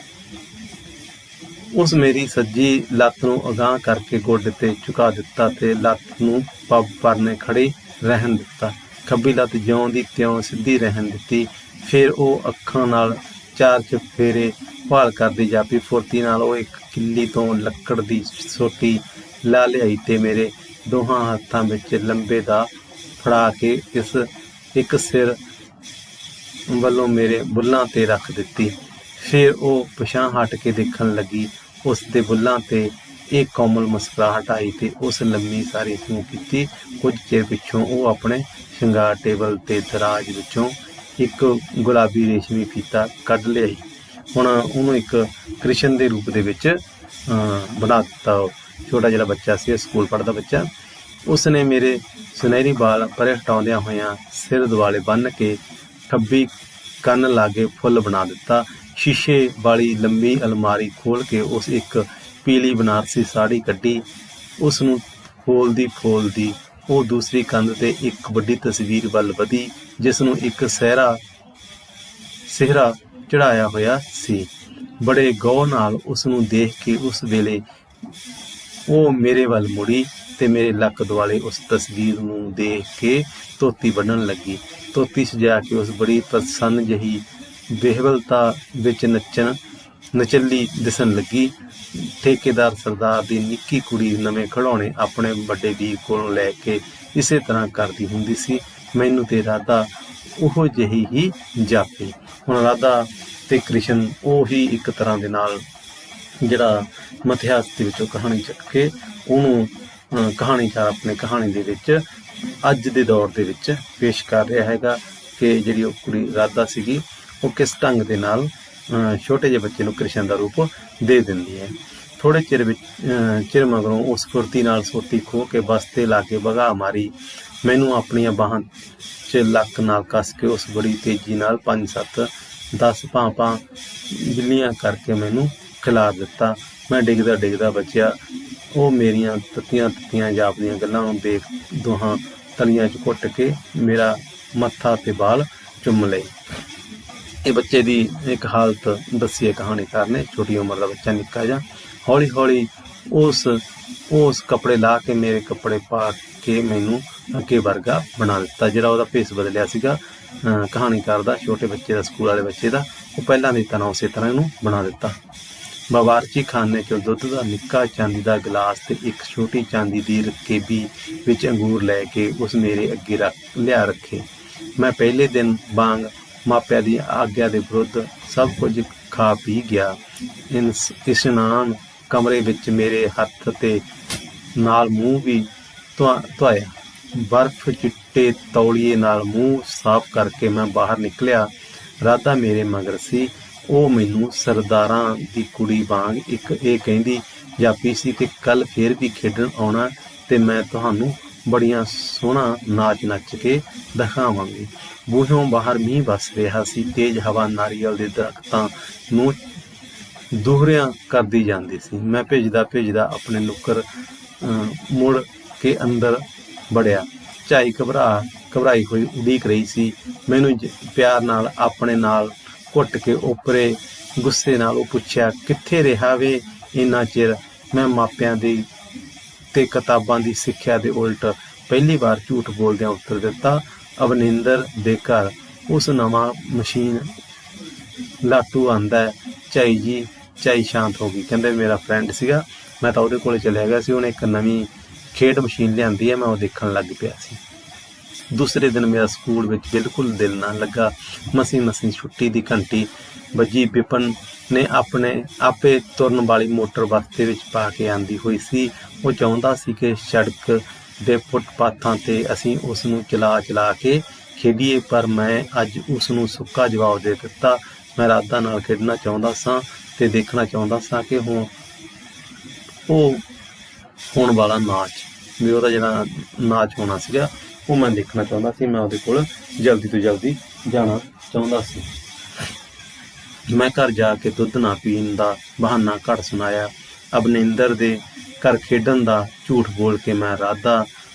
ਉਸ ਮੇਰੀ ਸੱਜੀ ਲੱਤ ਨੂੰ ਅਗਾਂਹ ਕਰਕੇ ਗੋਡੇ ਤੇ ਝੁਕਾ ਦਿੱਤਾ ਤੇ ਲੱਤ ਨੂੰ ਪੱਬ ਪਰਨੇ ਖੜੀ ਰਹਿਣ ਦਿੱਤਾ। ਖੱਬੀ ਲੱਤ ਜਿਉਂ ਦੀ ਤਿਉਂ ਸਿੱਧੀ ਰਹਿਣ ਦਿੱਤੀ। ਫਿਰ ਉਹ ਅੱਖਾਂ ਨਾਲ ਚਾਰ ਚੁਫੇਰੇ ਭਾਲ ਕਰਦੀ ਜਾਪੀ। ਫੁਰਤੀ ਨਾਲ ਉਹ ਇੱਕ ਕਿੱਲੀ ਤੋਂ ਲੱਕੜ ਦੀ ਸੋਟੀ ਲਾ ਲਿਆਈ ਤੇ ਮੇਰੇ ਦੋਹਾਂ ਹੱਥਾਂ ਵਿੱਚ ਲੰਬੇ ਦਾ ਫੜਾ ਕੇ ਇੱਕ ਸਿਰ ਵੱਲੋਂ ਮੇਰੇ ਬੁੱਲ੍ਹਾਂ 'ਤੇ ਰੱਖ ਦਿੱਤੀ। ਫਿਰ ਉਹ ਪਿਛਾਂਹ ਹਟ ਕੇ ਦੇਖਣ ਲੱਗੀ। ਉਸ ਦੇ ਬੁੱਲ੍ਹਾਂ 'ਤੇ ਇਹ ਕੋਮਲ ਮੁਸਕਰਾਹਟ ਆਈ ਤੇ ਉਸ ਲੰਮੀ ਸਾਰੀ ਸੂਹ ਕੀਤੀ। ਕੁਝ ਚਿਰ ਪਿੱਛੋਂ ਉਹ ਆਪਣੇ ਸ਼ਿੰਗਾਰ ਟੇਬਲ ਤੇ ਦਰਾਜ ਵਿੱਚੋਂ ਇੱਕ ਗੁਲਾਬੀ ਰੇਸ਼ਮੀ ਫੀਤਾ ਕੱਢ ਲਿਆਈ। ਹੁਣ ਉਹਨੂੰ ਇੱਕ ਕ੍ਰਿਸ਼ਨ ਦੇ ਰੂਪ ਦੇ ਵਿੱਚ ਬਣਾ ਦਿੱਤਾ। ਛੋਟਾ ਜਿਹੜਾ ਬੱਚਾ ਸੀ, ਸਕੂਲ ਪੜ੍ਹਦਾ ਬੱਚਾ, ਉਸਨੇ ਮੇਰੇ ਸੁਨਹਿਰੀ ਵਾਲ ਪਰੇ ਹਟਾਉਂਦਿਆਂ ਹੋਇਆਂ ਸਿਰ ਦੁਆਲੇ ਬੰਨ੍ਹ ਕੇ ਖੱਬੀ ਕੰਨ ਲਾਗੇ ਫੁੱਲ ਬਣਾ ਦਿੱਤਾ। ਸ਼ੀਸ਼ੇ ਵਾਲੀ ਲੰਬੀ ਅਲਮਾਰੀ ਖੋਲ੍ਹ ਕੇ ਉਸ ਇੱਕ ਪੀਲੀ ਬਨਾਰਸੀ ਸਾੜੀ ਕੱਢੀ। ਉਸ ਨੂੰ ਫੋਲਦੀ ਉਹ ਦੂਸਰੀ ਕੰਧ 'ਤੇ ਇੱਕ ਵੱਡੀ ਤਸਵੀਰ ਵੱਲ ਵਧੀ ਜਿਸ ਨੂੰ ਇੱਕ ਸਿਹਰਾ ਚੜ੍ਹਾਇਆ ਹੋਇਆ ਸੀ। ਬੜੇ ਗੌਰ ਨਾਲ ਉਸ ਨੂੰ ਦੇਖ ਕੇ ਉਸ ਵੇਲੇ ਉਹ ਮੇਰੇ ਵੱਲ ਮੁੜੀ ਤੇ ਮੇਰੇ ਲੱਕ ਦੁਆਲੇ ਉਸ ਤਸਵੀਰ ਨੂੰ ਦੇਖ ਕੇ ਧੋਤੀ ਬੰਨ੍ਹਣ ਲੱਗੀ। ਧੋਤੀ ਸਜਾ ਕੇ ਉਸ ਬੜੀ ਪ੍ਰਸੰਨ ਜਿਹੀ ਵਿਹਵਲਤਾ ਵਿੱਚ ਨਚੱਲੀ ਦਿਸਣ ਲੱਗੀ। ਠੇਕੇਦਾਰ ਸਰਦਾਰ ਦੀ ਨਿੱਕੀ ਕੁੜੀ ਨਵੇਂ ਖਿਡੌਣੇ ਆਪਣੇ ਵੱਡੇ ਵੀਰ ਕੋਲੋਂ ਲੈ ਕੇ ਇਸੇ ਤਰ੍ਹਾਂ ਕਰਦੀ ਹੁੰਦੀ ਸੀ। ਮੈਨੂੰ ਤੇ ਰਾਧਾ ਉਹੋ ਜਿਹੀ ਹੀ ਜਾਪੀ। ਹੁਣ ਰਾਧਾ ਤੇ ਕ੍ਰਿਸ਼ਨ ਉਹੀ ਇੱਕ ਤਰ੍ਹਾਂ ਦੇ ਨਾਲ ਜਿਹੜਾ ਮਿਥਿਹਾਸ ਦੇ ਵਿੱਚੋਂ ਕਹਾਣੀ ਚੱਕ ਕੇ ਉਹਨੂੰ ਕਹਾਣੀਕਾਰ ਆਪਣੇ ਕਹਾਣੀ ਦੇ ਵਿੱਚ ਅੱਜ ਦੇ ਦੌਰ ਦੇ ਵਿੱਚ ਪੇਸ਼ ਕਰ ਰਿਹਾ ਹੈਗਾ ਕਿ ਜਿਹੜੀ ਉਹ ਕੁੜੀ ਰਾਧਾ ਸੀਗੀ ਉਹ ਕਿਸ ਢੰਗ ਦੇ ਨਾਲ ਛੋਟੇ ਜਿਹੇ ਬੱਚੇ ਨੂੰ ਕ੍ਰਿਸ਼ਨ ਦਾ ਰੂਪ ਦੇ ਦਿੰਦੀ ਹੈ। ਥੋੜ੍ਹੇ ਚਿਰ ਮਗਰੋਂ ਉਸ ਫੁਰਤੀ ਨਾਲ ਸੋਟੀ ਖੋਹ ਕੇ ਬਸਤੇ ਲਾ ਕੇ ਵਗਾ ਮਾਰੀ, ਮੈਨੂੰ ਆਪਣੀਆਂ ਬਾਹਾਂ 'ਚ ਲੱਕ ਨਾਲ ਕੱਸ ਕੇ ਉਸ ਬੜੀ ਤੇਜ਼ੀ ਨਾਲ 5 7 10 ਭਾਂ ਬਿੱਲੀਆਂ ਕਰਕੇ ਮੈਨੂੰ ਖਿਲਾਰ ਦਿੱਤਾ। ਮੈਂ ਡਿੱਗਦਾ ਬਚਿਆ। ਉਹ ਮੇਰੀਆਂ ਤੱਤੀਆਂ ਜਾਪਦੀਆਂ ਗੱਲਾਂ ਨੂੰ ਦੇਖ ਦੋਹਾਂ ਤਲੀਆਂ 'ਚ ਘੁੱਟ ਕੇ ਮੇਰਾ ਮੱਥਾ ਤੇ ਵਾਲ ਚੁੰਮ ਲਏ। ਇਹ ਬੱਚੇ ਦੀ ਇੱਕ ਹਾਲਤ ਦੱਸੀ ਹੈ ਕਹਾਣੀਕਾਰ ਨੇ। ਛੋਟੀ ਉਮਰ ਦਾ ਬੱਚਾ ਨਿੱਕਾ ਜਿਹਾ ਹੌਲੀ ਹੌਲੀ ਉਸ ਕੱਪੜੇ ਲਾ ਕੇ ਮੇਰੇ ਕੱਪੜੇ ਪਾ ਕੇ ਮੈਨੂੰ ਅੱਗੇ ਵਰਗਾ ਬਣਾ ਦਿੱਤਾ। ਜਿਹੜਾ ਉਹਦਾ ਭੇਸ ਬਦਲਿਆ ਸੀਗਾ ਕਹਾਣੀਕਾਰ ਦਾ, ਛੋਟੇ ਬੱਚੇ ਦਾ, ਸਕੂਲ ਵਾਲੇ ਬੱਚੇ ਦਾ, ਉਹ ਪਹਿਲਾਂ ਦੀ ਤਰ੍ਹਾਂ ਉਸੇ ਤਰ੍ਹਾਂ ਇਹਨੂੰ ਬਣਾ ਦਿੱਤਾ। ਬਾਵਰਚੀ ਖਾਨੇ 'ਚੋਂ ਦੁੱਧ ਦਾ ਨਿੱਕਾ ਚਾਂਦੀ ਦਾ ਗਲਾਸ ਤੇ ਇੱਕ ਛੋਟੀ ਚਾਂਦੀ ਦੀ ਰਕੇਬੀ ਵਿੱਚ ਅੰਗੂਰ ਲੈ ਕੇ ਉਸ ਮੇਰੇ ਅੱਗੇ ਲਿਆ ਰੱਖੇ। ਮੈਂ ਪਹਿਲੇ ਦਿਨ ਵਾਂਗ ਮਾਪਿਆਂ ਦੀ ਆਗਿਆ ਦੇ ਵਿਰੁੱਧ ਸਭ ਕੁਝ ਖਾ ਪੀ ਗਿਆ। ਇਸ਼ਨਾਨ ਕਮਰੇ ਵਿੱਚ ਮੇਰੇ ਹੱਥ ਤੇ ਨਾਲ ਮੂੰਹ ਵੀ ਧੋਇਆ। ਬਰਫ਼ ਚਿੱਟੇ ਤੌਲੀਏ ਨਾਲ ਮੂੰਹ ਸਾਫ਼ ਕਰਕੇ ਮੈਂ ਬਾਹਰ ਨਿਕਲਿਆ। ਰਾਧਾ ਮੇਰੇ ਮਗਰ ਸੀ। ਉਹ ਮੈਨੂੰ ਸਰਦਾਰਾਂ ਦੀ ਕੁੜੀ ਵਾਂਗ ਇਹ ਕਹਿੰਦੀ ਜਾਪੀ ਸੀ ਕਿ ਕੱਲ੍ਹ ਫੇਰ ਵੀ ਖੇਡਣ ਆਉਣਾ ਤੇ ਮੈਂ ਤੁਹਾਨੂੰ ਬੜੀਆਂ ਸੋਹਣਾ ਨਾਚ ਨੱਚ ਕੇ ਦਿਖਾਵਾਂਗੀ। ਬੂਹਿਓਂ ਬਾਹਰ ਮੀਂਹ ਵਸ ਰਿਹਾ ਸੀ। ਤੇਜ਼ ਹਵਾ ਨਾਰੀਅਲ ਦੇ ਦਰਖਤਾਂ ਨੂੰ ਦੂਹਰਿਆਂ ਕਰਦੀ ਜਾਂਦੀ ਸੀ। ਮੈਂ ਭੇਜਦਾ ਆਪਣੇ ਨੁੱਕਰ ਮੁੜ ਕੇ ਅੰਦਰ ਵੜਿਆ। ਝਾਈ ਘਬਰਾਈ ਹੋਈ ਉਡੀਕ ਰਹੀ ਸੀ। ਮੈਨੂੰ ਪਿਆਰ ਨਾਲ ਆਪਣੇ ਨਾਲ ਘੁੱਟ ਕੇ ਓਪਰੇ ਗੁੱਸੇ ਨਾਲ ਉਹ ਪੁੱਛਿਆ, ਕਿੱਥੇ ਰਿਹਾ ਵੇ ਇੰਨਾ ਚਿਰ? ਮੈਂ ਮਾਪਿਆਂ ਦੀ ਤੇ ਕਿਤਾਬਾਂ ਦੀ ਸਿੱਖਿਆ ਦੇ ਉਲਟ ਪਹਿਲੀ ਵਾਰ ਝੂਠ ਬੋਲਦਿਆਂ ਉੱਤਰ ਦਿੱਤਾ, ਅਵਨਿੰਦਰ ਦੇ ਘਰ। ਉਸ ਨਵਾਂ ਮਸ਼ੀਨ ਲਾਟੂ ਆਂਦਾ। ਝਾਈ ਸ਼ਾਂਤ ਹੋ ਗਈ। ਕਹਿੰਦੇ ਮੇਰਾ ਫਰੈਂਡ ਸੀਗਾ, ਮੈਂ ਤਾਂ ਉਹਦੇ ਕੋਲ ਚਲਿਆ ਗਿਆ ਸੀ। ਉਹਨੇ ਇੱਕ ਨਵੀਂ ਖੇਡ ਮਸ਼ੀਨ ਲਿਆਂਦੀ ਹੈ, ਮੈਂ ਉਹ ਦੇਖਣ ਲੱਗ ਪਿਆ ਸੀ। ਦੂਸਰੇ ਦਿਨ ਮੇਰਾ ਸਕੂਲ ਵਿੱਚ ਬਿਲਕੁਲ ਦਿਲ ਨਾ ਲੱਗਾ। ਮਸੀਂ ਛੁੱਟੀ ਦੀ ਘੰਟੀ ਵੱਜੀ। ਵਿਪਨ ਨੇ ਆਪੇ ਤੁਰਨ ਵਾਲੀ ਮੋਟਰ ਬਸਤੇ ਵਿੱਚ ਪਾ ਕੇ ਆਂਦੀ ਹੋਈ ਸੀ। ਉਹ ਚਾਹੁੰਦਾ ਸੀ ਕਿ ਸੜਕ ਦੇ ਫੁੱਟਪਾਥਾਂ ਤੇ ਅਸੀਂ ਉਸ ਨੂੰ ਚਲਾ ਕੇ ਖੇਡੀਏ, ਪਰ ਮੈਂ ਅੱਜ ਉਸ ਨੂੰ ਸੁੱਕਾ ਜਵਾਬ ਦੇ ਦਿੱਤਾ। ਮੈਂ ਰਾਧਾ ਨਾਲ ਖੇਡਣਾ ਚਾਹੁੰਦਾ ਸਾਂ ਤੇ ਦੇਖਣਾ ਚਾਹੁੰਦਾ ਸਾਂ ਕਿ ਹੋਣ ਵਾਲਾ ਨਾਚ ਵੀ ਉਹਦਾ ਜਿਹੜਾ ਨਾਚ ਹੋਣਾ ਸੀਗਾ ਉਹ ਮੈਂ ਦੇਖਣਾ ਚਾਹੁੰਦਾ ਸੀ। ਮੈਂ ਉਹਦੇ ਕੋਲ ਜਲਦੀ ਤੋਂ ਜਲਦੀ ਜਾਣਾ ਚਾਹੁੰਦਾ ਸੀ। ਮੈਂ ਘਰ ਜਾ ਕੇ ਦੁੱਧ ਨਾ ਪੀਣ ਦਾ ਬਹਾਨਾ ਘੱਟ ਸੁਣਾਇਆ। ਅਵਨਿੰਦਰ ਦੇ ਘਰ ਖੇਡਣ ਦਾ ਝੂਠ ਬੋਲ ਕੇ ਮੈਂ ਰਾਧਾ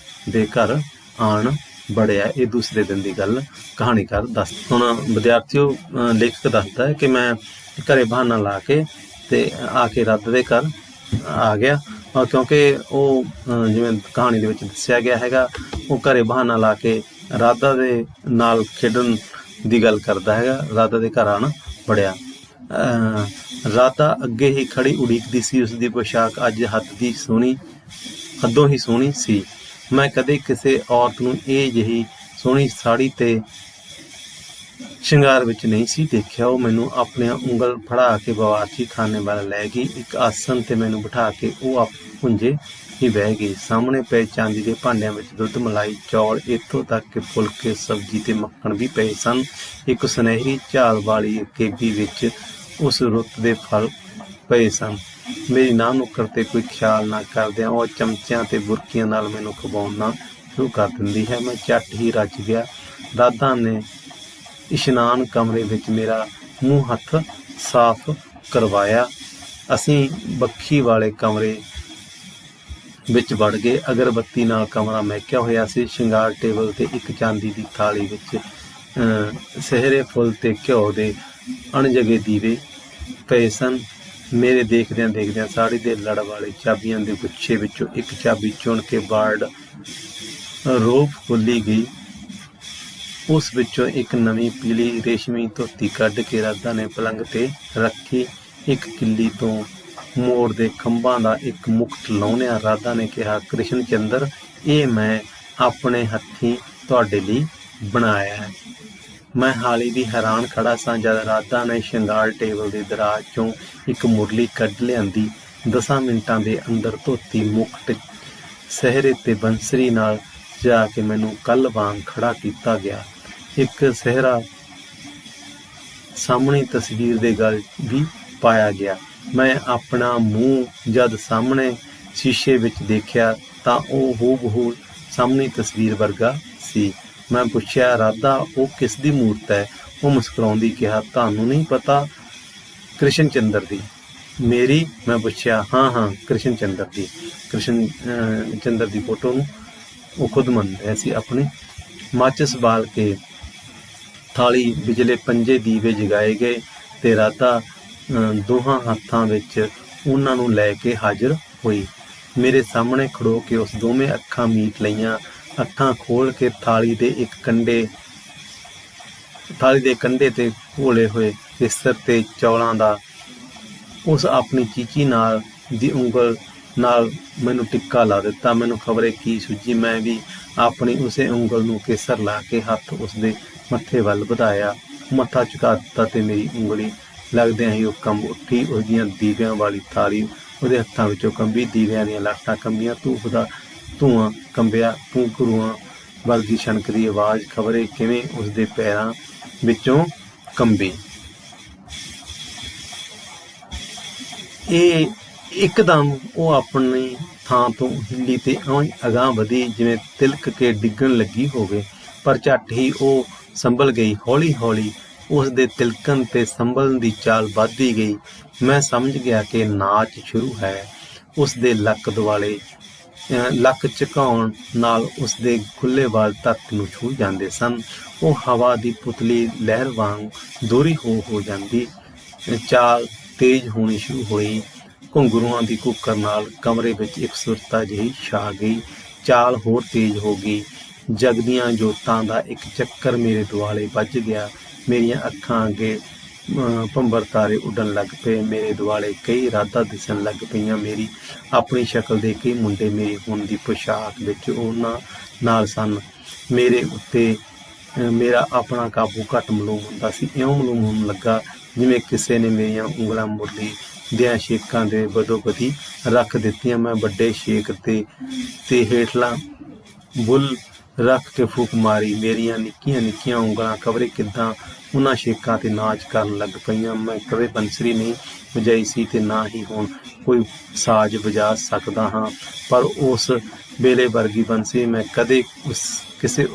ਦੇ ਘਰ ਆਣ ਵੜਿਆ। ਇਹ ਦੂਸਰੇ ਦਿਨ ਦੀ ਗੱਲ ਕਹਾਣੀਕਾਰ ਦੱਸ। ਹੁਣ ਵਿਦਿਆਰਥੀਓ, ਲੇਖਕ ਦੱਸਦਾ ਹੈ ਕਿ ਮੈਂ ਘਰੇ ਬਹਾਨਾ ਲਾ ਕੇ ਤੇ ਆ ਕੇ ਰਾਧਾ ਦੇ ਘਰ ਆ ਗਿਆ, ਕਿਉਂਕਿ ਉਹ ਜਿਵੇਂ ਕਹਾਣੀ ਦੇ ਵਿੱਚ ਦੱਸਿਆ ਗਿਆ ਹੈਗਾ, ਉਹ ਘਰੇ ਬਹਾਨਾ ਲਾ ਕੇ ਰਾਧਾ ਦੇ ਨਾਲ ਖੇਡਣ ਦੀ ਗੱਲ ਕਰਦਾ ਹੈਗਾ। ਰਾਧਾ ਦੇ ਘਰ ਆਣ ਵੜਿਆ। ਰਾਧਾ ਅੱਗੇ ਹੀ ਖੜੀ ਉਡੀਕਦੀ ਸੀ। ਉਸਦੀ ਪੋਸ਼ਾਕ ਅੱਜ ਹੱਦੋਂ ਹੀ ਸੋਹਣੀ ਸੀ। ਮੈਂ ਕਦੇ ਕਿਸੇ ਔਰਤ ਨੂੰ ਇਹ ਜਿਹੀ ਸੋਹਣੀ ਸਾੜੀ ਤੇ ਸ਼ਿੰਗਾਰ ਵਿੱਚ ਨਹੀਂ ਸੀ ਦੇਖਿਆ। ਉਹ ਮੈਨੂੰ ਆਪਣੀਆਂ ਉਂਗਲ ਫੜਾ ਕੇ ਬਾਵਰਚੀ ਖਾਨੇ ਵੱਲ ਲੈ ਗਈ। ਇੱਕ ਆਸਨ ਤੇ ਮੈਨੂੰ ਬਿਠਾ ਕੇ ਉਹ ਪੁੰਜੇ ਹੀ ਬਹਿ ਗਈ। ਸਾਹਮਣੇ ਪਏ ਚਾਂਦੀ ਦੇ ਭਾਂਡਿਆਂ ਵਿੱਚ ਦੁੱਧ, ਮਲਾਈ, ਚੌਲ, ਇੱਥੋਂ ਤੱਕ ਕਿ ਫੁਲਕੇ, ਸਬਜ਼ੀ ਤੇ ਮੱਖਣ ਵੀ ਪਏ ਸਨ। ਇੱਕ ਸੁਨਹਿਰੀ ਝਾਲ ਵਾਲੀ ਰਕੇਬੀ ਵਿੱਚ ਉਸ ਰੁੱਤ ਦੇ ਫਲ ਪਏ ਸਨ। ਮੇਰੀ ਨਾਂਹ ਨੁੱਕਰ ਤੇ ਕੋਈ ਖਿਆਲ ਨਾ ਕਰਦਿਆਂ ਉਹ ਚਮਚਿਆਂ ਤੇ ਬੁਰਕੀਆਂ ਨਾਲ ਮੈਨੂੰ ਖਵਾਉਣਾ ਸ਼ੁਰੂ ਕਰ ਦਿੰਦੀ ਹੈ। ਮੈਂ ਝੱਟ ਹੀ ਰੱਜ ਗਿਆ। ਰਾਧਾ ਨੇ ਇਸ਼ਨਾਨ ਕਮਰੇ ਵਿੱਚ ਮੇਰਾ ਮੂੰਹ ਹੱਥ ਸਾਫ਼ ਕਰਵਾਇਆ। ਅਸੀਂ ਬੱਖੀ ਵਾਲੇ ਕਮਰੇ ਵਿੱਚ ਵੜ ਗਏ। ਅਗਰਬੱਤੀ ਨਾਲ ਕਮਰਾ ਮਹਿਕਿਆ ਹੋਇਆ ਸੀ। ਸ਼ਿੰਗਾਰ ਟੇਬਲ ਤੇ ਇੱਕ ਚਾਂਦੀ ਦੀ ਥਾਲੀ ਵਿੱਚ ਸਿਹਰੇ ਫੁੱਲ ਤੇ ਘਿਓ ਦੇ ਅਣਜਗੇ ਦੀਵੇ ਪਏ ਸਨ। ਮੇਰੇ ਦੇਖਦਿਆਂ ਸਾੜੀ ਦੇ ਲੜ ਵਾਲੇ ਚਾਬੀਆਂ ਦੇ ਗੁੱਛੇ ਵਿੱਚੋਂ ਇੱਕ ਚਾਬੀ ਚੁਣ ਕੇ ਬਾਰਡ ਰੋਬ ਖੋਲ੍ਹੀ ਗਈ। ਉਸ ਵਿੱਚੋਂ ਇੱਕ ਨਵੀਂ ਪੀਲੀ ਰੇਸ਼ਮੀ ਧੋਤੀ ਕੱਢ ਕੇ ਰਾਧਾ ਨੇ ਪਲੰਗ ਤੇ ਰੱਖੀ। ਇੱਕ ਕਿੱਲੀ ਤੋਂ ਮੋਰ ਦੇ ਖੰਭਾਂ ਦਾ ਇੱਕ ਮੁਕਟ ਲਾਹੁੰਦਿਆਂ ਰਾਧਾ ਨੇ ਕਿਹਾ, ਕ੍ਰਿਸ਼ਨ ਚੰਦਰ, ਇਹ ਮੈਂ ਆਪਣੇ ਹੱਥੀਂ ਤੁਹਾਡੇ ਲਈ ਬਣਾਇਆ ਹੈ। ਮੈਂ ਹਾਲੀ ਦੀ ਹੈਰਾਨ ਖੜਾ ਸਾਂ ਜਦ ਰਾਧਾ ਨੇ ਸ਼ਿੰਗਾਰ ਟੇਬਲ ਦੇ ਦਰਾਜ਼ 'ਚੋਂ ਇੱਕ ਮੁਰਲੀ ਕੱਢ ਲਿਆਂਦੀ। 10 ਮਿੰਟਾਂ ਦੇ ਅੰਦਰ ਧੋਤੀ ਮੁਕਟ ਸਿਹਰੇ ਤੇ ਬੰਸਰੀ ਨਾਲ ਜਾ ਕੇ ਮੈਨੂੰ ਕੱਲ ਵਾਂਗ ਖੜਾ ਕੀਤਾ ਗਿਆ। ਇੱਕ ਸਿਹਰਾ ਸਾਹਮਣੀ ਤਸਵੀਰ ਦੇ ਗਲ ਵੀ ਪਾਇਆ ਗਿਆ। ਮੈਂ ਆਪਣਾ ਮੂੰਹ ਜਦ ਸਾਹਮਣੇ ਸ਼ੀਸ਼ੇ ਵਿੱਚ ਦੇਖਿਆ ਤਾਂ ਉਹ ਹੂਬਹੂ ਸਾਹਮਣੀ ਤਸਵੀਰ ਵਰਗਾ ਸੀ। ਮੈਂ ਪੁੱਛਿਆ, ਰਾਧਾ ਉਹ ਕਿਸ ਦੀ ਮੂਰਤ ਹੈ? ਉਹ ਮੁਸਕਰਾਉਂਦੀ ਕਿਹਾ, ਤੁਹਾਨੂੰ ਨਹੀਂ ਪਤਾ? ਕ੍ਰਿਸ਼ਨ ਚੰਦਰ ਦੀ। ਮੇਰੀ? ਮੈਂ ਪੁੱਛਿਆ। ਹਾਂ ਕ੍ਰਿਸ਼ਨ ਚੰਦਰ ਦੀ। ਕ੍ਰਿਸ਼ਨ ਚੰਦਰ ਦੀ ਫੋਟੋ ਨੂੰ ਉਹ ਖੁਦ ਮੰਨ ਰਿਹਾ ਸੀ ਆਪਣੀ। ਮਾਚਿਸ ਬਾਲ ਕੇ ਥਾਲੀ ਵਿਚਲੇ 5 ਦੀਵੇ ਜਗਾਏ ਗਏ ਤੇ ਰਾਧਾ ਦੋਹਾਂ ਹੱਥਾਂ ਵਿੱਚ ਉਹਨਾਂ ਨੂੰ ਲੈ ਕੇ ਹਾਜ਼ਰ ਹੋਈ। ਮੇਰੇ ਸਾਹਮਣੇ ਖੜੋ ਕੇ ਉਸ ਦੋਵੇਂ ਅੱਖਾਂ ਮੀਟ ਲਈਆਂ। ਅੱਖਾਂ ਖੋਲ੍ਹ ਕੇ ਥਾਲੀ ਦੇ ਕੰਢੇ ਤੇ ਘੋਲੇ ਹੋਏ ਕੇਸਰ ਤੇ ਚੌਲਾਂ ਦਾ ਉਸ ਆਪਣੀ ਚੀਚੀ ਨਾਲ ਦੀ ਉਂਗਲ ਨਾਲ ਮੈਨੂੰ ਟਿੱਕਾ ਲਾ ਦਿੱਤਾ। ਮੈਨੂੰ ਖਬਰੇ ਕੀ ਸੁੱਝੀ। ਮੈਂ ਵੀ ਆਪਣੀ ਉਸੇ ਉਂਗਲ ਨੂੰ ਕੇਸਰ ਲਾ ਕੇ ਹੱਥ ਉਸਦੇ ਮੱਥੇ ਵੱਲ ਵਧਾਇਆ। ਮੱਥਾ ਝੁਕਾ ਦਿੱਤਾ ਤੇ ਮੇਰੀ ਉਂਗਲੀ ਲੱਗਦਿਆਂ ਹੀ ਉਹ ਕੰਬ ਉੱਠੀ। ਉਸਦੀਆਂ ਦੀਵਿਆਂ ਵਾਲੀ ਥਾਲੀ ਉਹਦੇ ਹੱਥਾਂ ਵਿੱਚੋਂ ਕੰਬੀ। ਦੀਵਿਆਂ ਦੀਆਂ ਲਾਟਾਂ ਕੰਬੀਆਂ। ਧੂਪ ਦਾ ਧੂੰਆਂ ਕੰਬਿਆ। ਘੂਰੂਆਂ ਵਰਗੀ ਛਣਕਦੀ ਆਵਾਜ਼ ਖਬਰੇ ਕਿਵੇਂ ਉਸਦੇ ਪੈਰਾਂ ਵਿੱਚੋਂ ਕੰਬੀ। ਇਹ ਇੱਕਦਮ ਉਹ ਆਪਣੀ ਥਾਂ ਤੋਂ ਹਿੱਲੀ ਤੇ ਇਉਂ ਅਗਾਂਹ ਵਧੀ ਜਿਵੇਂ ਤਿਲਕ ਕੇ ਡਿੱਗਣ ਲੱਗੀ ਹੋਵੇ, ਪਰ ਝੱਟ ਹੀ ਉਹ ਸੰਭਲ ਗਈ। ਹੌਲੀ ਹੌਲੀ ਉਸ ਦੇ ਤਿਲਕਣ ਤੇ ਸੰਭਲਣ ਦੀ ਚਾਲ ਵੱਧਦੀ ਗਈ। ਮੈਂ ਸਮਝ ਗਿਆ ਕਿ ਨਾਚ ਸ਼ੁਰੂ ਹੈ। ਉਸ ਦੇ ਲੱਕ ਝੁਕਾਉਣ ਨਾਲ ਉਸ ਦੇ ਖੁੱਲ੍ਹੇ ਵਾਲ ਧਰਤੀ ਨੂੰ ਛੂਹ ਜਾਂਦੇ ਸਨ। ਉਹ ਹਵਾ ਦੀ ਪੁਤਲੀ ਲਹਿਰ ਵਾਂਗ ਦੋਹਰੀ ਹੋ ਜਾਂਦੀ। ਚਾਲ ਤੇਜ਼ ਹੋਣੀ ਸ਼ੁਰੂ ਹੋਈ। ਘੁੰਗਰੂਆਂ ਦੀ ਕੁੱਕਰ ਨਾਲ ਕਮਰੇ ਵਿੱਚ ਇਕਸੁਰਤਾ ਜਿਹੀ ਛਾ ਗਈ। ਚਾਲ ਹੋਰ ਤੇਜ਼ ਹੋ ਗਈ। ਜਗਦੀਆਂ ਜੋਤਾਂ ਦਾ ਇੱਕ ਚੱਕਰ ਮੇਰੇ ਦੁਆਲੇ ਵੱਜ ਗਿਆ। ਮੇਰੀਆਂ ਅੱਖਾਂ ਅੱਗੇ ਭੰਬਰ ਤਾਰੇ ਉੱਡਣ ਲੱਗ ਪਏ। ਮੇਰੇ ਦੁਆਲੇ ਕਈ ਰਾਧਾ ਦਿਸਣ ਲੱਗ ਪਈਆਂ। ਮੇਰੀ ਆਪਣੀ ਸ਼ਕਲ ਦੇ ਕਈ ਮੁੰਡੇ ਮੇਰੀ ਹੁਣ ਦੀ ਪੁਸ਼ਾਕ ਵਿੱਚ ਉਹਨਾਂ ਨਾਲ ਸਨ। ਮੇਰੇ ਉੱਤੇ ਮੇਰਾ ਆਪਣਾ ਕਾਬੂ ਘੱਟ ਮਾਲੂਮ ਹੁੰਦਾ ਸੀ। ਇਉਂ ਮਾਲੂਮ ਹੋਣ ਲੱਗਾ ਜਿਵੇਂ ਕਿਸੇ ਨੇ ਮੇਰੀਆਂ ਉਂਗਲਾਂ ਮੁਰਲੀ ਦਿਆਂ ਛੇਕਾਂ ਦੇ ਬਦੋਬਦੀ ਰੱਖ ਦਿੱਤੀਆਂ। ਮੈਂ ਵੱਡੇ ਛੇਕ ਤੇ ਹੇਠਲਾ ਬੁੱਲ ਰੱਖ ਕੇ ਫੂਕ ਮਾਰੀ। ਮੇਰੀਆਂ ਨਿੱਕੀਆਂ ਨਿੱਕੀਆਂ ਉਂਗਲਾਂ ਖਬਰੇ ਕਿੱਦਾਂ ਉਹਨਾਂ ਛੇਕਾਂ ਤੇ ਨਾਚ ਕਰਨ ਲੱਗ ਪਈਆਂ। ਮੈਂ ਕਦੇ ਬੰਸਰੀ ਨਹੀਂ ਵਜਾਈ ਸੀ ਤੇ ਨਾ ਹੀ ਹੁਣ ਕੋਈ ਸਾਜ਼ ਵਜਾ ਸਕਦਾ ਹਾਂ, ਪਰ ਉਸ ਵੇਲੇ ਵਰਗੀ ਬੰਸਰੀ ਮੈਂ ਕਦੇ ਕਿਸੇ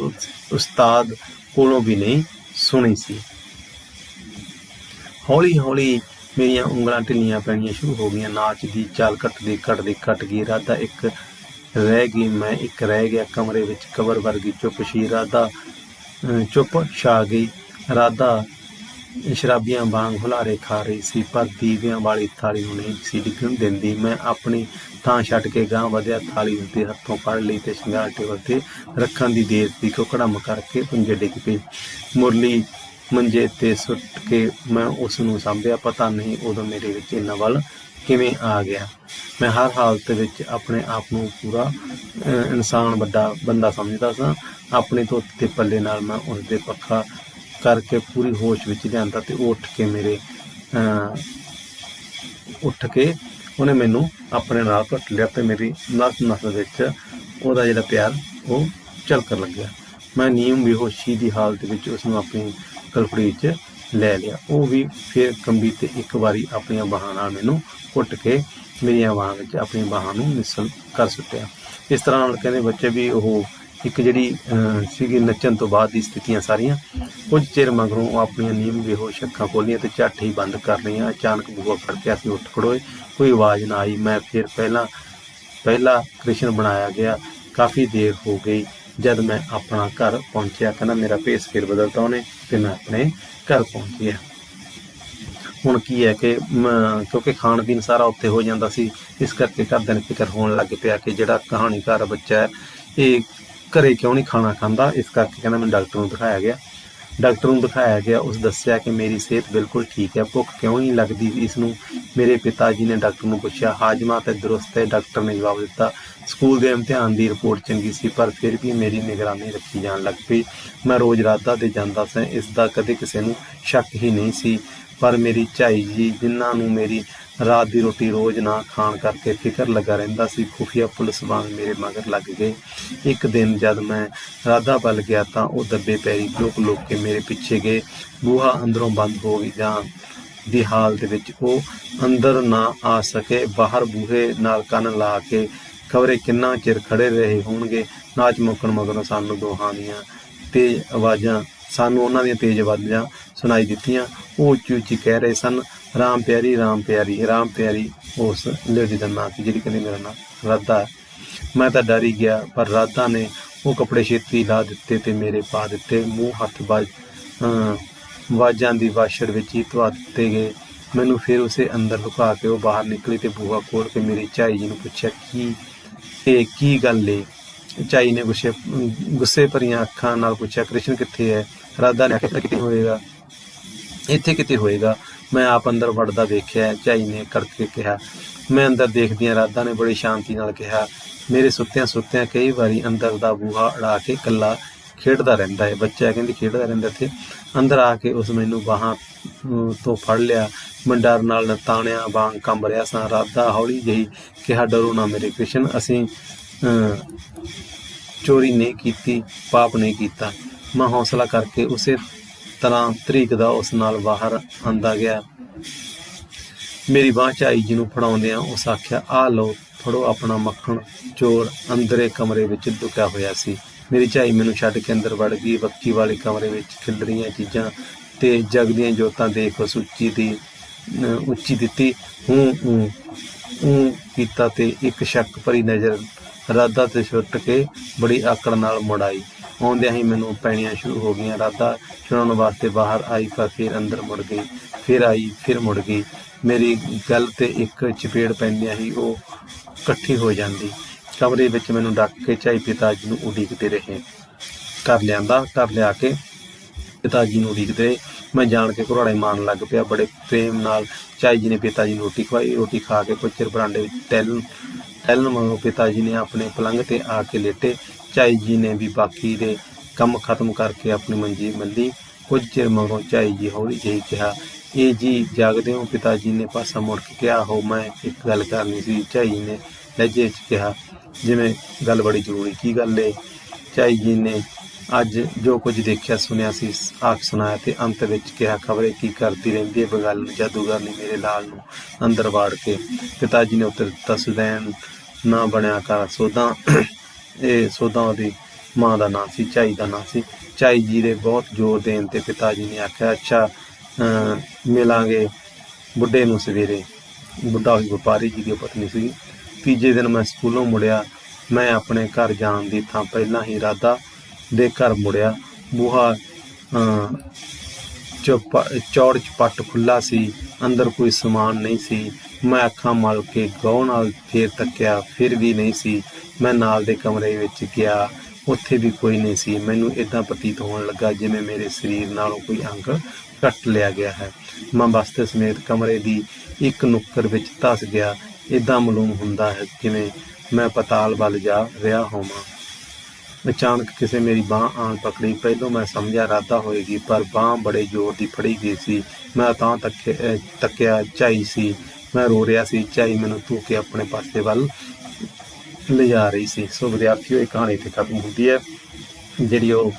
ਉਸਤਾਦ ਕੋਲੋਂ ਵੀ ਨਹੀਂ ਸੁਣੀ ਸੀ। ਹੌਲੀ ਹੌਲੀ ਮੇਰੀਆਂ ਉਂਗਲਾਂ ਢਿੱਲੀਆਂ ਪੈਣੀਆਂ ਸ਼ੁਰੂ ਹੋ ਗਈਆਂ। ਨਾਚ ਦੀ ਚਾਲ ਘੱਟ ਗਈ। ਰਾਧਾ ਇੱਕ ਰਹਿ ਗਈ, ਮੈਂ ਇੱਕ ਰਹਿ ਗਿਆ। ਕਮਰੇ ਵਿੱਚ ਕਬਰ ਵਰਗੀ ਚੁੱਪ ਸੀ। ਰਾਧਾ ਚੁੱਪ ਛਾ ਗਈ। ਰਾਧਾ ਸ਼ਰਾਬੀਆਂ ਵਾਂਗ ਹੁਲਾਰੇ ਖਾ ਰਹੀ ਸੀ, ਪਰ ਦੀਵਿਆਂ ਵਾਲੀ ਥਾਲੀ ਨੂੰ ਨਹੀਂ ਸੀ ਡਿੱਗਣ ਦਿੰਦੀ। ਮੈਂ ਆਪਣੀ ਥਾਂ ਛੱਡ ਕੇ ਗਾਂਹ ਵਧਿਆ। ਥਾਲੀ ਉਸਦੇ ਹੱਥੋਂ ਫੜ ਲਈ ਤੇ ਸ਼ਿੰਗਾਰ ਟੇਬਲ ਤੇ ਰੱਖਣ ਦੀ ਦੇਰ ਸੀ ਕਿ ਕੜਮ ਕਰਕੇ ਪੁੰਜੇ ਡਿੱਗ ਪਈ। ਮੁਰਲੀ ਮੰਜੇ ਤੇ ਸੁੱਟ ਕੇ ਮੈਂ ਉਸ ਨੂੰ ਸਾਂਭਿਆ। ਪਤਾ ਨਹੀਂ ਉਦੋਂ ਮੇਰੇ ਵਿੱਚ ਇੰਨਾ ਵੱਲ ਕਿਵੇਂ ਆ ਗਿਆ। ਮੈਂ ਹਰ ਹਾਲਤ ਵਿੱਚ ਆਪਣੇ ਆਪ ਨੂੰ ਪੂਰਾ ਇਨਸਾਨ ਵੱਡਾ ਬੰਦਾ ਸਮਝਦਾ ਸਾਂ। ਆਪਣੀ ਧੋਤੀ ਦੇ ਪੱਲੇ ਨਾਲ ਮੈਂ ਉਸਦੇ ਪੱਖਾ ਕਰਕੇ ਪੂਰੀ ਹੋਸ਼ ਵਿੱਚ ਲਿਆਂਦਾ ਤੇ ਉਹ ਉੱਠ ਕੇ ਉਹਨੇ ਮੈਨੂੰ ਆਪਣੇ ਨਾਲ ਘੁੱਟ ਲਿਆ ਤੇ ਮੇਰੀ ਨਸ ਵਿੱਚ ਉਹਦਾ ਜਿਹੜਾ ਪਿਆਰ ਉਹ ਝਲਕਣ ਲੱਗਿਆ। ਮੈਂ ਨੀਮ ਬੇਹੋਸ਼ੀ ਦੀ ਹਾਲਤ ਵਿੱਚ ਉਸਨੂੰ ਆਪਣੀ ਕਲਪੜੀ 'ਚ ਲੈ ਲਿਆ। ਉਹ ਵੀ ਫਿਰ ਕੰਬੀ ਤੇ ਇੱਕ ਵਾਰੀ ਆਪਣੀਆਂ ਬਾਹਾਂ ਨਾਲ ਮੈਨੂੰ ਘੁੱਟ ਕੇ ਮੇਰੀਆਂ ਬਾਹਾਂ ਵਿੱਚ ਆਪਣੀਆਂ ਬਾਹਾਂ ਨੂੰ ਮਿਸਲ ਕਰ ਸੁੱਟਿਆ। ਇਸ ਤਰ੍ਹਾਂ ਨਾਲ ਕਹਿੰਦੇ ਬੱਚੇ ਵੀ ਉਹ ਇੱਕ ਜਿਹੜੀ ਸੀਗੀ ਨੱਚਣ ਤੋਂ ਬਾਅਦ ਦੀ ਸਥਿਤੀਆਂ ਸਾਰੀਆਂ। ਕੁਝ ਚਿਰ ਮਗਰੋਂ ਉਹ ਆਪਣੀਆਂ ਨੀਮ ਬੇਹੋਸ਼ ਅੱਖਾਂ ਖੋਲ੍ਹੀਆਂ ਤੇ ਝੱਟ ਹੀ ਬੰਦ ਕਰ ਲਈਆਂ। ਅਚਾਨਕ ਬੂਹਾ ਖੜਕਿਆ। ਅਸੀਂ ਉੱਠ ਖੜੋਏ। ਕੋਈ ਆਵਾਜ਼ ਨਾ ਆਈ। ਮੈਂ ਫਿਰ ਪਹਿਲਾ ਕ੍ਰਿਸ਼ਨ ਬਣਾਇਆ ਗਿਆ। ਕਾਫੀ ਦੇਰ ਹੋ ਗਈ ਜਦ ਮੈਂ ਆਪਣਾ ਘਰ ਪਹੁੰਚਿਆ। ਕਹਿੰਦਾ ਮੇਰਾ ਭੇਸ ਫਿਰ ਬਦਲਤਾ ਉਹਨੇ ਤੇ ਮੈਂ ਆਪਣੇ ਘਰ ਪਹੁੰਚ ਗਿਆ। ਹੁਣ ਕੀ ਹੈ ਕਿ ਕਿਉਂਕਿ ਖਾਣ ਪੀਣ ਸਾਰਾ ਉੱਥੇ ਹੋ ਜਾਂਦਾ ਸੀ, ਇਸ ਕਰਕੇ ਘਰਦਿਆਂ ਨੂੰ ਫਿਕਰ ਹੋਣ ਲੱਗ ਪਿਆ ਕਿ ਜਿਹੜਾ ਕਹਾਣੀਕਾਰ ਬੱਚਾ ਹੈ ਇਹ ਘਰੇ ਕਿਉਂ ਨਹੀਂ ਖਾਣਾ ਖਾਂਦਾ। ਇਸ ਕਰਕੇ ਕਹਿੰਦਾ ਮੈਨੂੰ ਡਾਕਟਰ ਨੂੰ ਦਿਖਾਇਆ ਗਿਆ। ਡਾਕਟਰ ਨੂੰ ਦਿਖਾਇਆ ਗਿਆ। ਉਸ ਦੱਸਿਆ ਕਿ ਮੇਰੀ ਸਿਹਤ ਬਿਲਕੁਲ ਠੀਕ ਹੈ, ਭੁੱਖ ਕਿਉਂ ਨਹੀਂ ਲੱਗਦੀ ਇਸ ਨੂੰ। ਮੇਰੇ ਪਿਤਾ ਜੀ ਨੇ ਡਾਕਟਰ ਨੂੰ ਪੁੱਛਿਆ। ਹਾਜ਼ਮਾ ਤੇ ਦਰੁਸਤ ਹੈ, ਡਾਕਟਰ ਨੇ ਜਵਾਬ ਦਿੱਤਾ। ਸਕੂਲ ਦੇ ਇਮਤਿਹਾਨ ਦੀ ਰਿਪੋਰਟ ਚੰਗੀ ਸੀ, ਪਰ ਫਿਰ ਵੀ ਮੇਰੀ ਨਿਗਰਾਨੀ ਰੱਖੀ ਜਾਣ ਲੱਗ ਪਈ। ਮੈਂ ਰੋਜ਼ ਰਾਧਾ ਦੇ ਜਾਂਦਾ ਸਾਂ, ਇਸ ਦਾ ਕਦੇ ਕਿਸੇ ਨੂੰ ਸ਼ੱਕ ਹੀ ਨਹੀਂ ਸੀ। ਪਰ ਮੇਰੀ ਝਾਈ ਜੀ, ਜਿਨ੍ਹਾਂ ਨੂੰ ਮੇਰੀ ਰਾਤ ਦੀ ਰੋਟੀ ਰੋਜ਼ ਨਾ ਖਾਣ ਕਰਕੇ ਫਿਕਰ ਲੱਗਾ ਰਹਿੰਦਾ ਸੀ, ਖੁਫੀਆ ਪੁਲਿਸ ਵਾਂਗ ਮੇਰੇ ਮਗਰ ਲੱਗ ਗਏ। ਇੱਕ ਦਿਨ ਜਦ ਮੈਂ ਰਾਧਾ ਵੱਲ ਗਿਆ ਤਾਂ ਉਹ ਦੱਬੇ ਪੈਰੀ ਲੁਕ ਕੇ ਮੇਰੇ ਪਿੱਛੇ ਗਏ। ਬੂਹਾ ਅੰਦਰੋਂ ਬੰਦ ਹੋ ਗਿਆ ਦੀ ਹਾਲਤ ਵਿੱਚ ਉਹ ਅੰਦਰ ਨਾ ਆ ਸਕੇ। ਬਾਹਰ ਬੂਹੇ ਨਾਲ ਕੰਨ ਲਾ ਕੇ ਖਬਰੇ ਕਿੰਨਾ ਚਿਰ ਖੜੇ ਰਹੇ ਹੋਣਗੇ। ਨਾਚ ਮੁੱਕਣ ਮਗਰੋਂ ਸਾਨੂੰ ਉਹਨਾਂ ਦੀਆਂ ਤੇਜ਼ ਆਵਾਜ਼ਾਂ ਸੁਣਾਈ ਦਿੱਤੀਆਂ। ਉਹ ਉੱਚੀ ਉੱਚੀ ਕਹਿ ਰਹੇ ਸਨ, ਰਾਮ ਪਿਆਰੀ, ਰਾਮ ਪਿਆਰੀ, ਰਾਮ ਪਿਆਰੀ। ਉਸ ਲੇਡੀ ਦਾ ਨਾਂ ਸੀ ਜਿਹੜੀ ਕਹਿੰਦੀ ਮੇਰਾ ਨਾਂ ਰਾਧਾ। ਮੈਂ ਤਾਂ ਡਰ ਹੀ ਗਿਆ, ਪਰ ਰਾਧਾ ਨੇ ਉਹ ਕੱਪੜੇ ਛੇਤੀ ਲਾ ਦਿੱਤੇ ਤੇ ਮੇਰੇ ਪਾ ਦਿੱਤੇ। ਮੂੰਹ ਹੱਥ ਆਵਾਜ਼ਾਂ ਦੀ ਵਾਛੜ ਵਿੱਚ ਹੀ ਧਵਾ ਦਿੱਤੇ ਗਏ। ਮੈਨੂੰ ਫਿਰ ਉਸੇ ਅੰਦਰ ਲੁਕਾ ਕੇ ਉਹ ਬਾਹਰ ਨਿਕਲੀ ਤੇ ਬੂਹਾ ਖੋਲ੍ਹ ਕੇ ਮੇਰੀ ਝਾਈ ਜੀ ਨੂੰ ਪੁੱਛਿਆ, ਕੀ ਗੱਲ ਏ? ਝਾਈ ਨੇ ਗੁੱਸੇ ਭਰੀਆਂ ਅੱਖਾਂ ਨਾਲ ਪੁੱਛਿਆ, ਕ੍ਰਿਸ਼ਨ ਕਿੱਥੇ ਹੈ? ਰਾਧਾ ਨੇ ਆਖਿਆ, ਇੱਥੇ ਕਿਤੇ ਹੋਏਗਾ, ਮੈਂ ਆਪ ਅੰਦਰ ਵੜਦਾ ਵੇਖਿਆ। ਝਾਈ ਨੇ ਕੜਕ ਕੇ ਕਿਹਾ। ਮੈਂ ਅੰਦਰ ਦੇਖਦੀ ਹਾਂ, ਰਾਧਾ ਨੇ ਬੜੀ ਸ਼ਾਂਤੀ ਨਾਲ ਕਿਹਾ। ਮੇਰੇ ਸੁੱਤਿਆਂ ਕਈ ਵਾਰੀ ਅੰਦਰ ਦਾ ਬੂਹਾ ਅੜਾ ਕੇ ਇਕੱਲਾ ਖੇਡਦਾ ਰਹਿੰਦਾ ਹੈ। ਬੱਚਾ ਕਹਿੰਦੀ ਖੇਡਦਾ ਰਹਿੰਦਾ ਇੱਥੇ। ਅੰਦਰ ਆ ਕੇ ਉਸ ਮੈਨੂੰ ਬਾਹਾਂ ਤੋਂ ਫੜ ਲਿਆ। ਮੈਂ ਡਰ ਨਾਲ ਤਾਣਿਆਂ ਵਾਂਗ ਕੰਬ ਰਿਹਾ ਸਾਂ। ਰਾਧਾ ਹੌਲੀ ਜਿਹੀ ਕਿਹਾ, ਡਰੋ ਨਾ ਮੇਰੇ ਕ੍ਰਿਸ਼ਨ, ਅਸੀਂ ਚੋਰੀ ਨਹੀਂ ਕੀਤੀ, ਪਾਪ ਨਹੀਂ ਕੀਤਾ। ਮੈਂ ਹੌਸਲਾ ਕਰਕੇ ਉਸੇ ਤਰ੍ਹਾਂ ਤਰੀਕਦਾ ਉਸ ਨਾਲ ਬਾਹਰ ਆਂਦਾ ਗਿਆ। ਮੇਰੀ ਬਾਂਹ ਝਾਈ ਜੀ ਨੂੰ ਫੜਾਉਂਦਿਆਂ ਉਸ ਆਖਿਆ, ਆਹ ਲਓ, ਫੜੋ ਆਪਣਾ ਮੱਖਣ। ਚੋਰ ਅੰਦਰੇ ਕਮਰੇ ਵਿੱਚ ਲੁਕਿਆ ਹੋਇਆ ਸੀ। ਮੇਰੀ ਝਾਈ ਮੈਨੂੰ ਛੱਡ ਕੇ ਅੰਦਰ ਵੜ ਗਈ। ਬੱਕੀ ਵਾਲੇ ਕਮਰੇ ਵਿੱਚ ਖਿਲਰੀਆਂ ਚੀਜ਼ਾਂ ਤੇ ਜਗਦੀਆਂ ਜੋਤਾਂ ਦੇਖ ਉਸ ਉੱਚੀ ਦਿੱਤੀ ਹੂੰ ਕੀਤਾ ਤੇ ਇੱਕ ਸ਼ੱਕ ਭਰੀ ਨਜ਼ਰ ਰਾਧਾ ਤੇ ਸੁੱਟ ਕੇ ਬੜੀ ਆਕੜ ਨਾਲ ਮੁੜ ਆਈ। ਆਉਂਦਿਆਂ ਹੀ ਮੈਨੂੰ ਪੈਣੀਆਂ ਸ਼ੁਰੂ ਹੋ ਗਈਆਂ। ਰਾਧਾ ਛੁਡਾਉਣ ਵਾਸਤੇ ਬਾਹਰ ਆਈ, ਪਰ ਫਿਰ ਅੰਦਰ ਮੁੜ ਗਈ। ਫਿਰ ਆਈ, ਫਿਰ ਮੁੜ ਗਈ। ਮੇਰੀ ਗੱਲ ਤੇ ਇੱਕ ਚਪੇੜ ਪੈਂਦਿਆਂ ਹੀ ਉਹ ਇਕੱਠੀ ਹੋ ਜਾਂਦੀ। ਕਮਰੇ ਵਿੱਚ ਮੈਨੂੰ ਡੱਕ ਕੇ ਝਾਈ ਪਿਤਾ ਜੀ ਨੂੰ ਉਡੀਕਦੇ ਰਹੇ। ਘਰ ਲਿਆ ਕੇ ਪਿਤਾ ਜੀ ਨੂੰ ਉਡੀਕਦੇ। ਮੈਂ ਜਾਣ ਕੇ ਘੁਰਾੜੇ ਮਾਰਨ ਲੱਗ ਪਿਆ। ਬੜੇ ਪ੍ਰੇਮ ਨਾਲ ਝਾਈ ਜੀ ਨੇ ਪਿਤਾ ਜੀ ਨੂੰ ਰੋਟੀ ਖਵਾਈ। ਰੋਟੀ ਖਾ ਕੇ ਕੁਝ ਚਿਰ ਬਰਾਂਡੇ ਵਿੱਚ ਟਹਿਲਣ ਮਗਰੋਂ ਪਿਤਾ ਜੀ ਨੇ ਆਪਣੇ ਪਲੰਘ ਤੇ ਆ ਕੇ ਲੇਟੇ। ਝਾਈ ਜੀ ਨੇ ਵੀ ਬਾਕੀ ਦੇ ਕੰਮ ਖਤਮ ਕਰਕੇ ਆਪਣੀ ਮੰਜੀ ਮੱਲੀ। ਕੁਝ ਚਿਰ ਮਗਰੋਂ ਝਾਈ ਜੀ ਹੌਲੀ ਜਿਹੀ ਕਿਹਾ, ਇਹ ਜੀ ਜਾਗਦੇ ਹੋ? ਪਿਤਾ ਜੀ ਨੇ ਪਾਸਾ ਮੁੜ ਕੇ ਕਿਹਾ, ਹੋ ਮੈਂ ਇੱਕ ਗੱਲ ਕਰਨੀ ਸੀ। ਝਾਈ ਜੀ ਨੇ ਲਹਿਜੇ 'ਚ ਕਿਹਾ, ਜਿਵੇਂ ਗੱਲ ਬੜੀ ਜ਼ਰੂਰੀ। ਕੀ ਗੱਲ ਏ? ਝਾਈ ਜੀ ਨੇ ਅੱਜ ਜੋ ਕੁਝ ਦੇਖਿਆ ਸੁਣਿਆ ਸੀ ਆਖ ਸੁਣਾਇਆ ਤੇ ਅੰਤ ਵਿੱਚ ਕਿਹਾ, ਖਬਰੇ ਕੀ ਕਰਦੀ ਰਹਿੰਦੀ ਹੈ ਬਗਲ ਜਾਦੂਗਰ ਨੇ ਮੇਰੇ ਲਾਲ ਨੂੰ ਅੰਦਰ ਵਾੜ ਕੇ। ਪਿਤਾ ਜੀ ਨੇ ਉੱਤਰ ਦਿੱਤਾ, ਸੁਦੈਣ ਨਾ ਬਣਿਆ ਕਰ ਸੋਧਾਂ। ਇਹ ਸੋਧਾਂ ਉਹਦੀ ਮਾਂ ਦਾ ਨਾਂ ਸੀ, ਝਾਈ ਦਾ ਨਾਂ ਸੀ। ਝਾਈ ਜੀ ਦੇ ਬਹੁਤ ਜ਼ੋਰ ਦੇਣ ਤੇ ਪਿਤਾ ਜੀ ਨੇ ਆਖਿਆ, ਅੱਛਾ ਮਿਲਾਂਗੇ ਬੁੱਢੇ ਨੂੰ ਸਵੇਰੇ। ਬੁੱਢਾ ਹੋਈ ਵਪਾਰੀ ਜੀ ਦੀ ਪਤਨੀ ਸੀ। ਤੀਜੇ ਦਿਨ ਮੈਂ ਸਕੂਲੋਂ ਮੁੜਿਆ। ਮੈਂ ਆਪਣੇ ਘਰ ਜਾਣ ਦੀ ਥਾਂ ਪਹਿਲਾਂ ਹੀ ਰਾਧਾ ਦੇ ਘਰ ਮੁੜਿਆ। ਬੂਹਾ ਚੌੜ ਚਪੱਟ ਖੁੱਲ੍ਹਾ ਸੀ। ਅੰਦਰ ਕੋਈ ਸਮਾਨ ਨਹੀਂ ਸੀ। ਮੈਂ ਅੱਖਾਂ ਮਲ ਕੇ ਗੌਰ ਨਾਲ ਫੇਰ ਤੱਕਿਆ, ਫਿਰ ਵੀ ਨਹੀਂ ਸੀ। ਮੈਂ ਨਾਲ ਦੇ ਕਮਰੇ ਵਿੱਚ ਗਿਆ, ਉੱਥੇ ਵੀ ਕੋਈ ਨਹੀਂ ਸੀ। ਮੈਨੂੰ ਇੱਦਾਂ ਪ੍ਰਤੀਤ ਹੋਣ ਲੱਗਾ ਜਿਵੇਂ ਮੇਰੇ ਸਰੀਰ ਨਾਲੋਂ ਕੋਈ ਅੰਗ ਕੱਟ ਲਿਆ ਗਿਆ ਹੈ। ਮੈਂ ਬਸਤੇ ਸਮੇਤ ਕਮਰੇ ਦੀ ਇੱਕ ਨੁੱਕਰ ਵਿੱਚ ਧੱਸ ਗਿਆ। ਇੱਦਾਂ ਮਾਲੂਮ ਹੁੰਦਾ ਹੈ ਜਿਵੇਂ ਮੈਂ ਪਤਾਲ ਵੱਲ ਜਾ ਰਿਹਾ ਹੋਵਾਂ। ਅਚਾਨਕ ਕਿਸੇ ਮੇਰੀ ਬਾਂਹ ਆਣ ਪਕੜੀ। ਪਹਿਲੋਂ ਮੈਂ ਸਮਝਿਆ ਰਾਧਾ ਹੋਏਗੀ, ਪਰ ਬਾਂਹ ਬੜੇ ਜ਼ੋਰ ਦੀ ਫੜੀ ਗਈ ਸੀ। ਮੈਂ ਤਾਂ ਤੱਕਿਆ, ਝਾਈ ਸੀ। ਮੈਂ ਰੋ ਰਿਹਾ ਸੀ। ਝਾਈ ਮੈਨੂੰ ਧੂ ਕੇ ਆਪਣੇ ਪਾਸੇ ਵੱਲ ਲਿਜਾ ਰਹੀ ਸੀ। ਸੋ ਵਿਦਿਆਰਥੀਓ, ਇਹ ਕਹਾਣੀ ਇੱਥੇ ਖਤਮ ਹੁੰਦੀ ਹੈ। ਜਿਹੜੀ ਉਹ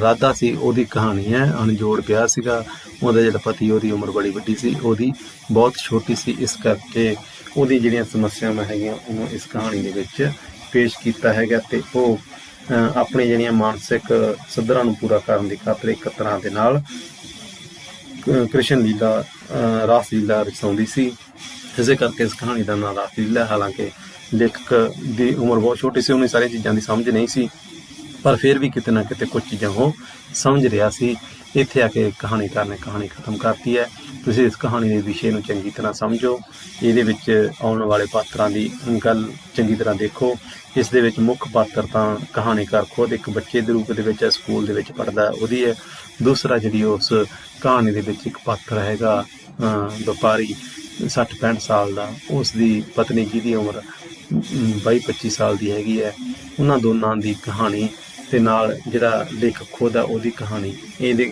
ਰਾਧਾ ਸੀ ਉਹਦੀ ਕਹਾਣੀ ਹੈ। ਅਣਜੋੜ ਵਿਆਹ ਸੀਗਾ। ਉਹਦਾ ਜਿਹੜਾ ਪਤੀ, ਉਹਦੀ ਉਮਰ ਬੜੀ ਵੱਡੀ ਸੀ, ਉਹਦੀ ਬਹੁਤ ਛੋਟੀ ਸੀ। ਇਸ ਕਰਕੇ ਉਹਦੀ ਜਿਹੜੀਆਂ ਸਮੱਸਿਆਵਾਂ ਹੈਗੀਆਂ ਉਹਨੂੰ ਇਸ ਕਹਾਣੀ ਦੇ ਵਿੱਚ ਪੇਸ਼ ਕੀਤਾ ਹੈਗਾ ਤੇ ਉਹ ਆਪਣੀ ਜਿਹੜੀਆਂ ਮਾਨਸਿਕ ਸੱਧਰਾਂ ਨੂੰ ਪੂਰਾ ਕਰਨ ਦੀ ਖਾਤਰ ਇੱਕ ਤਰ੍ਹਾਂ ਦੇ ਨਾਲ ਕ੍ਰਿਸ਼ਨ ਲੀਲਾ, ਰਾਸ ਲੀਲਾ ਰਚਾਉਂਦੀ ਸੀ। ਇਸੇ ਕਰਕੇ ਇਸ ਕਹਾਣੀ ਦਾ ਨਾਂ ਰਾਸ ਲੀਲਾ। ਹਾਲਾਂਕਿ ਲੇਖਕ ਦੀ ਉਮਰ ਬਹੁਤ ਛੋਟੀ ਸੀ, ਉਹਨੂੰ ਸਾਰੀਆਂ ਚੀਜ਼ਾਂ ਦੀ ਸਮਝ ਨਹੀਂ ਸੀ, ਪਰ ਫਿਰ ਵੀ ਕਿਤੇ ਨਾ ਕਿਤੇ ਕੁਝ ਚੀਜ਼ਾਂ ਉਹ ਸਮਝ ਰਿਹਾ ਸੀ। ਇੱਥੇ ਆ ਕੇ ਕਹਾਣੀਕਾਰ ਨੇ ਕਹਾਣੀ ਖਤਮ ਕਰਤੀ ਹੈ। ਤੁਸੀਂ ਇਸ ਕਹਾਣੀ ਦੇ ਵਿਸ਼ੇ ਨੂੰ ਚੰਗੀ ਤਰ੍ਹਾਂ ਸਮਝੋ, ਇਹਦੇ ਵਿੱਚ ਆਉਣ ਵਾਲੇ ਪਾਤਰਾਂ ਦੀ ਗੱਲ ਚੰਗੀ ਤਰ੍ਹਾਂ ਦੇਖੋ। ਇਸ ਦੇ ਵਿੱਚ ਮੁੱਖ ਪਾਤਰ ਤਾਂ ਕਹਾਣੀਕਾਰ ਖੁਦ ਇੱਕ ਬੱਚੇ ਦੇ ਰੂਪ ਦੇ ਵਿੱਚ ਸਕੂਲ ਦੇ ਵਿੱਚ ਪੜ੍ਹਦਾ ਉਹਦੀ ਹੈ। ਦੂਸਰਾ ਜਿਹੜੀ ਉਸ ਕਹਾਣੀ ਦੇ ਵਿੱਚ ਇੱਕ ਪਾਤਰ ਹੈਗਾ ਵਪਾਰੀ 60-65 ਸਾਲ ਦਾ, ਉਸ ਦੀ ਪਤਨੀ ਜਿਹਦੀ ਉਮਰ 22-25 ਸਾਲ ਦੀ ਹੈਗੀ ਹੈ। ਉਹਨਾਂ ਦੋਨਾਂ ਦੀ ਕਹਾਣੀ ਤੇ ਨਾਲ ਜਿਹੜਾ ਲੇਖਕ ਖੁਦ ਆ ਉਹਦੀ ਕਹਾਣੀ, ਇਹਦੇ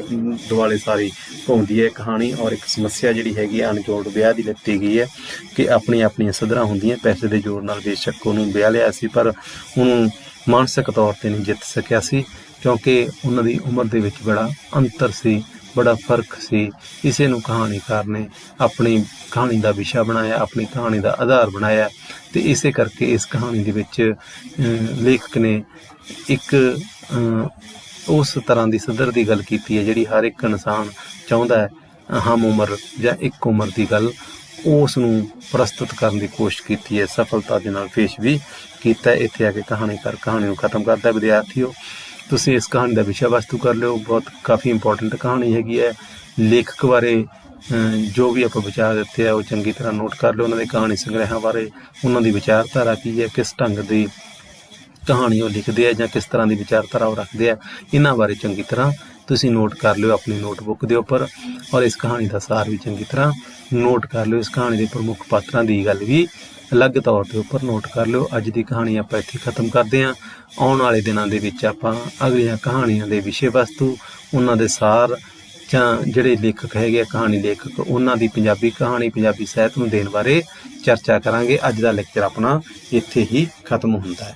ਦੁਆਲੇ ਸਾਰੀ ਘੁੰਮਦੀ ਹੈ ਕਹਾਣੀ। ਔਰ ਇੱਕ ਸਮੱਸਿਆ ਜਿਹੜੀ ਹੈਗੀ ਅਣਜੋੜ ਵਿਆਹ ਦੀ ਲਿੱਤੀ ਗਈ ਹੈ ਕਿ ਆਪਣੀਆਂ ਸਧਰਾਂ ਹੁੰਦੀਆਂ, ਪੈਸੇ ਦੇ ਜ਼ੋਰ ਨਾਲ ਬੇਸ਼ੱਕ ਉਹਨੂੰ ਵਿਆਹ ਲਿਆ ਸੀ, ਪਰ ਉਹਨੂੰ ਮਾਨਸਿਕ ਤੌਰ 'ਤੇ ਨਹੀਂ ਜਿੱਤ ਸਕਿਆ ਸੀ, ਕਿਉਂਕਿ ਉਹਨਾਂ ਦੀ ਉਮਰ ਦੇ ਵਿੱਚ ਬੜਾ ਅੰਤਰ ਸੀ, ਬੜਾ ਫਰਕ ਸੀ। ਇਸੇ ਨੂੰ ਕਹਾਣੀਕਾਰ ਨੇ ਆਪਣੀ ਕਹਾਣੀ ਦਾ ਵਿਸ਼ਾ ਬਣਾਇਆ, ਆਪਣੀ ਕਹਾਣੀ ਦਾ ਆਧਾਰ ਬਣਾਇਆ। ਤੇ ਇਸੇ ਕਰਕੇ ਇਸ ਕਹਾਣੀ ਦੇ ਵਿੱਚ ਲੇਖਕ ਨੇ ਇੱਕ ਉਸ ਤਰ੍ਹਾਂ ਦੀ ਸਦਰ ਦੀ ਗੱਲ ਕੀਤੀ ਹੈ ਜਿਹੜੀ ਹਰ ਇੱਕ ਇਨਸਾਨ ਚਾਹੁੰਦਾ ਹੈ, ਹਮ ਉਮਰ ਜਾਂ ਇੱਕ ਉਮਰ ਦੀ ਗੱਲ, ਉਸ ਨੂੰ ਪ੍ਰਸਤੁਤ ਕਰਨ ਦੀ ਕੋਸ਼ਿਸ਼ ਕੀਤੀ ਹੈ, ਸਫਲਤਾ ਦੇ ਨਾਲ ਪੇਸ਼ ਵੀ ਕੀਤਾ। ਇੱਥੇ ਆ ਕੇ ਕਹਾਣੀਕਾਰ ਕਹਾਣੀ ਨੂੰ ਖਤਮ ਕਰਦਾ। ਵਿਦਿਆਰਥੀਓ, ਤੁਸੀਂ ਇਸ ਕਹਾਣੀ ਦਾ ਵਿਸ਼ਾ ਵਸਤੂ ਕਰ ਲਿਓ, ਬਹੁਤ ਕਾਫੀ ਇੰਪੋਰਟੈਂਟ ਕਹਾਣੀ ਹੈਗੀ ਹੈ। ਲੇਖਕ ਬਾਰੇ ਜੋ ਵੀ ਆਪਾਂ ਵਿਚਾਰ ਦਿੱਤੇ ਆ ਉਹ ਚੰਗੀ ਤਰ੍ਹਾਂ ਨੋਟ ਕਰ ਲਿਓ। ਉਹਨਾਂ ਦੇ ਕਹਾਣੀ ਸੰਗ੍ਰਹਿਾਂ ਬਾਰੇ ਉਹਨਾਂ ਦੀ ਵਿਚਾਰਧਾਰਾ ਕੀ ਹੈ, ਕਿਸ ਢੰਗ ਦੀ ਕਹਾਣੀ ਉਹ ਲਿਖਦੇ ਆ ਜਾਂ ਕਿਸ ਤਰ੍ਹਾਂ ਦੀ ਵਿਚਾਰਧਾਰਾ ਉਹ ਰੱਖਦੇ ਆ, ਇਹਨਾਂ ਬਾਰੇ ਚੰਗੀ ਤਰ੍ਹਾਂ ਤੁਸੀਂ ਨੋਟ ਕਰ ਲਿਓ ਆਪਣੀ ਨੋਟਬੁੱਕ ਦੇ ਉੱਪਰ। ਔਰ ਇਸ ਕਹਾਣੀ ਦਾ ਸਾਰ ਵੀ ਚੰਗੀ ਤਰ੍ਹਾਂ ਨੋਟ ਕਰ ਲਿਓ। ਇਸ ਕਹਾਣੀ ਦੇ ਪ੍ਰਮੁੱਖ ਪਾਤਰਾਂ ਦੀ ਗੱਲ ਵੀ ਅਲੱਗ ਤੌਰ ਦੇ ਉੱਪਰ ਨੋਟ ਕਰ ਲਿਓ। ਅੱਜ ਦੀ ਕਹਾਣੀ ਆਪਾਂ ਇੱਥੇ ਖਤਮ ਕਰਦੇ ਹਾਂ। ਆਉਣ ਵਾਲੇ ਦਿਨਾਂ ਦੇ ਵਿੱਚ ਆਪਾਂ ਅਗਲੀਆਂ ਕਹਾਣੀਆਂ ਦੇ ਵਿਸ਼ੇ ਵਸਤੂ, ਉਹਨਾਂ ਦੇ ਸਾਰ ਜਾਂ ਜਿਹੜੇ ਲੇਖਕ ਹੈਗੇ ਆ ਕਹਾਣੀ ਲੇਖਕ, ਉਹਨਾਂ ਦੀ ਪੰਜਾਬੀ ਕਹਾਣੀ, ਪੰਜਾਬੀ ਸਾਹਿਤ ਨੂੰ ਦੇਣ ਬਾਰੇ ਚਰਚਾ ਕਰਾਂਗੇ। ਅੱਜ ਦਾ ਲੈਕਚਰ ਆਪਣਾ ਇੱਥੇ ਹੀ ਖਤਮ ਹੁੰਦਾ ਹੈ।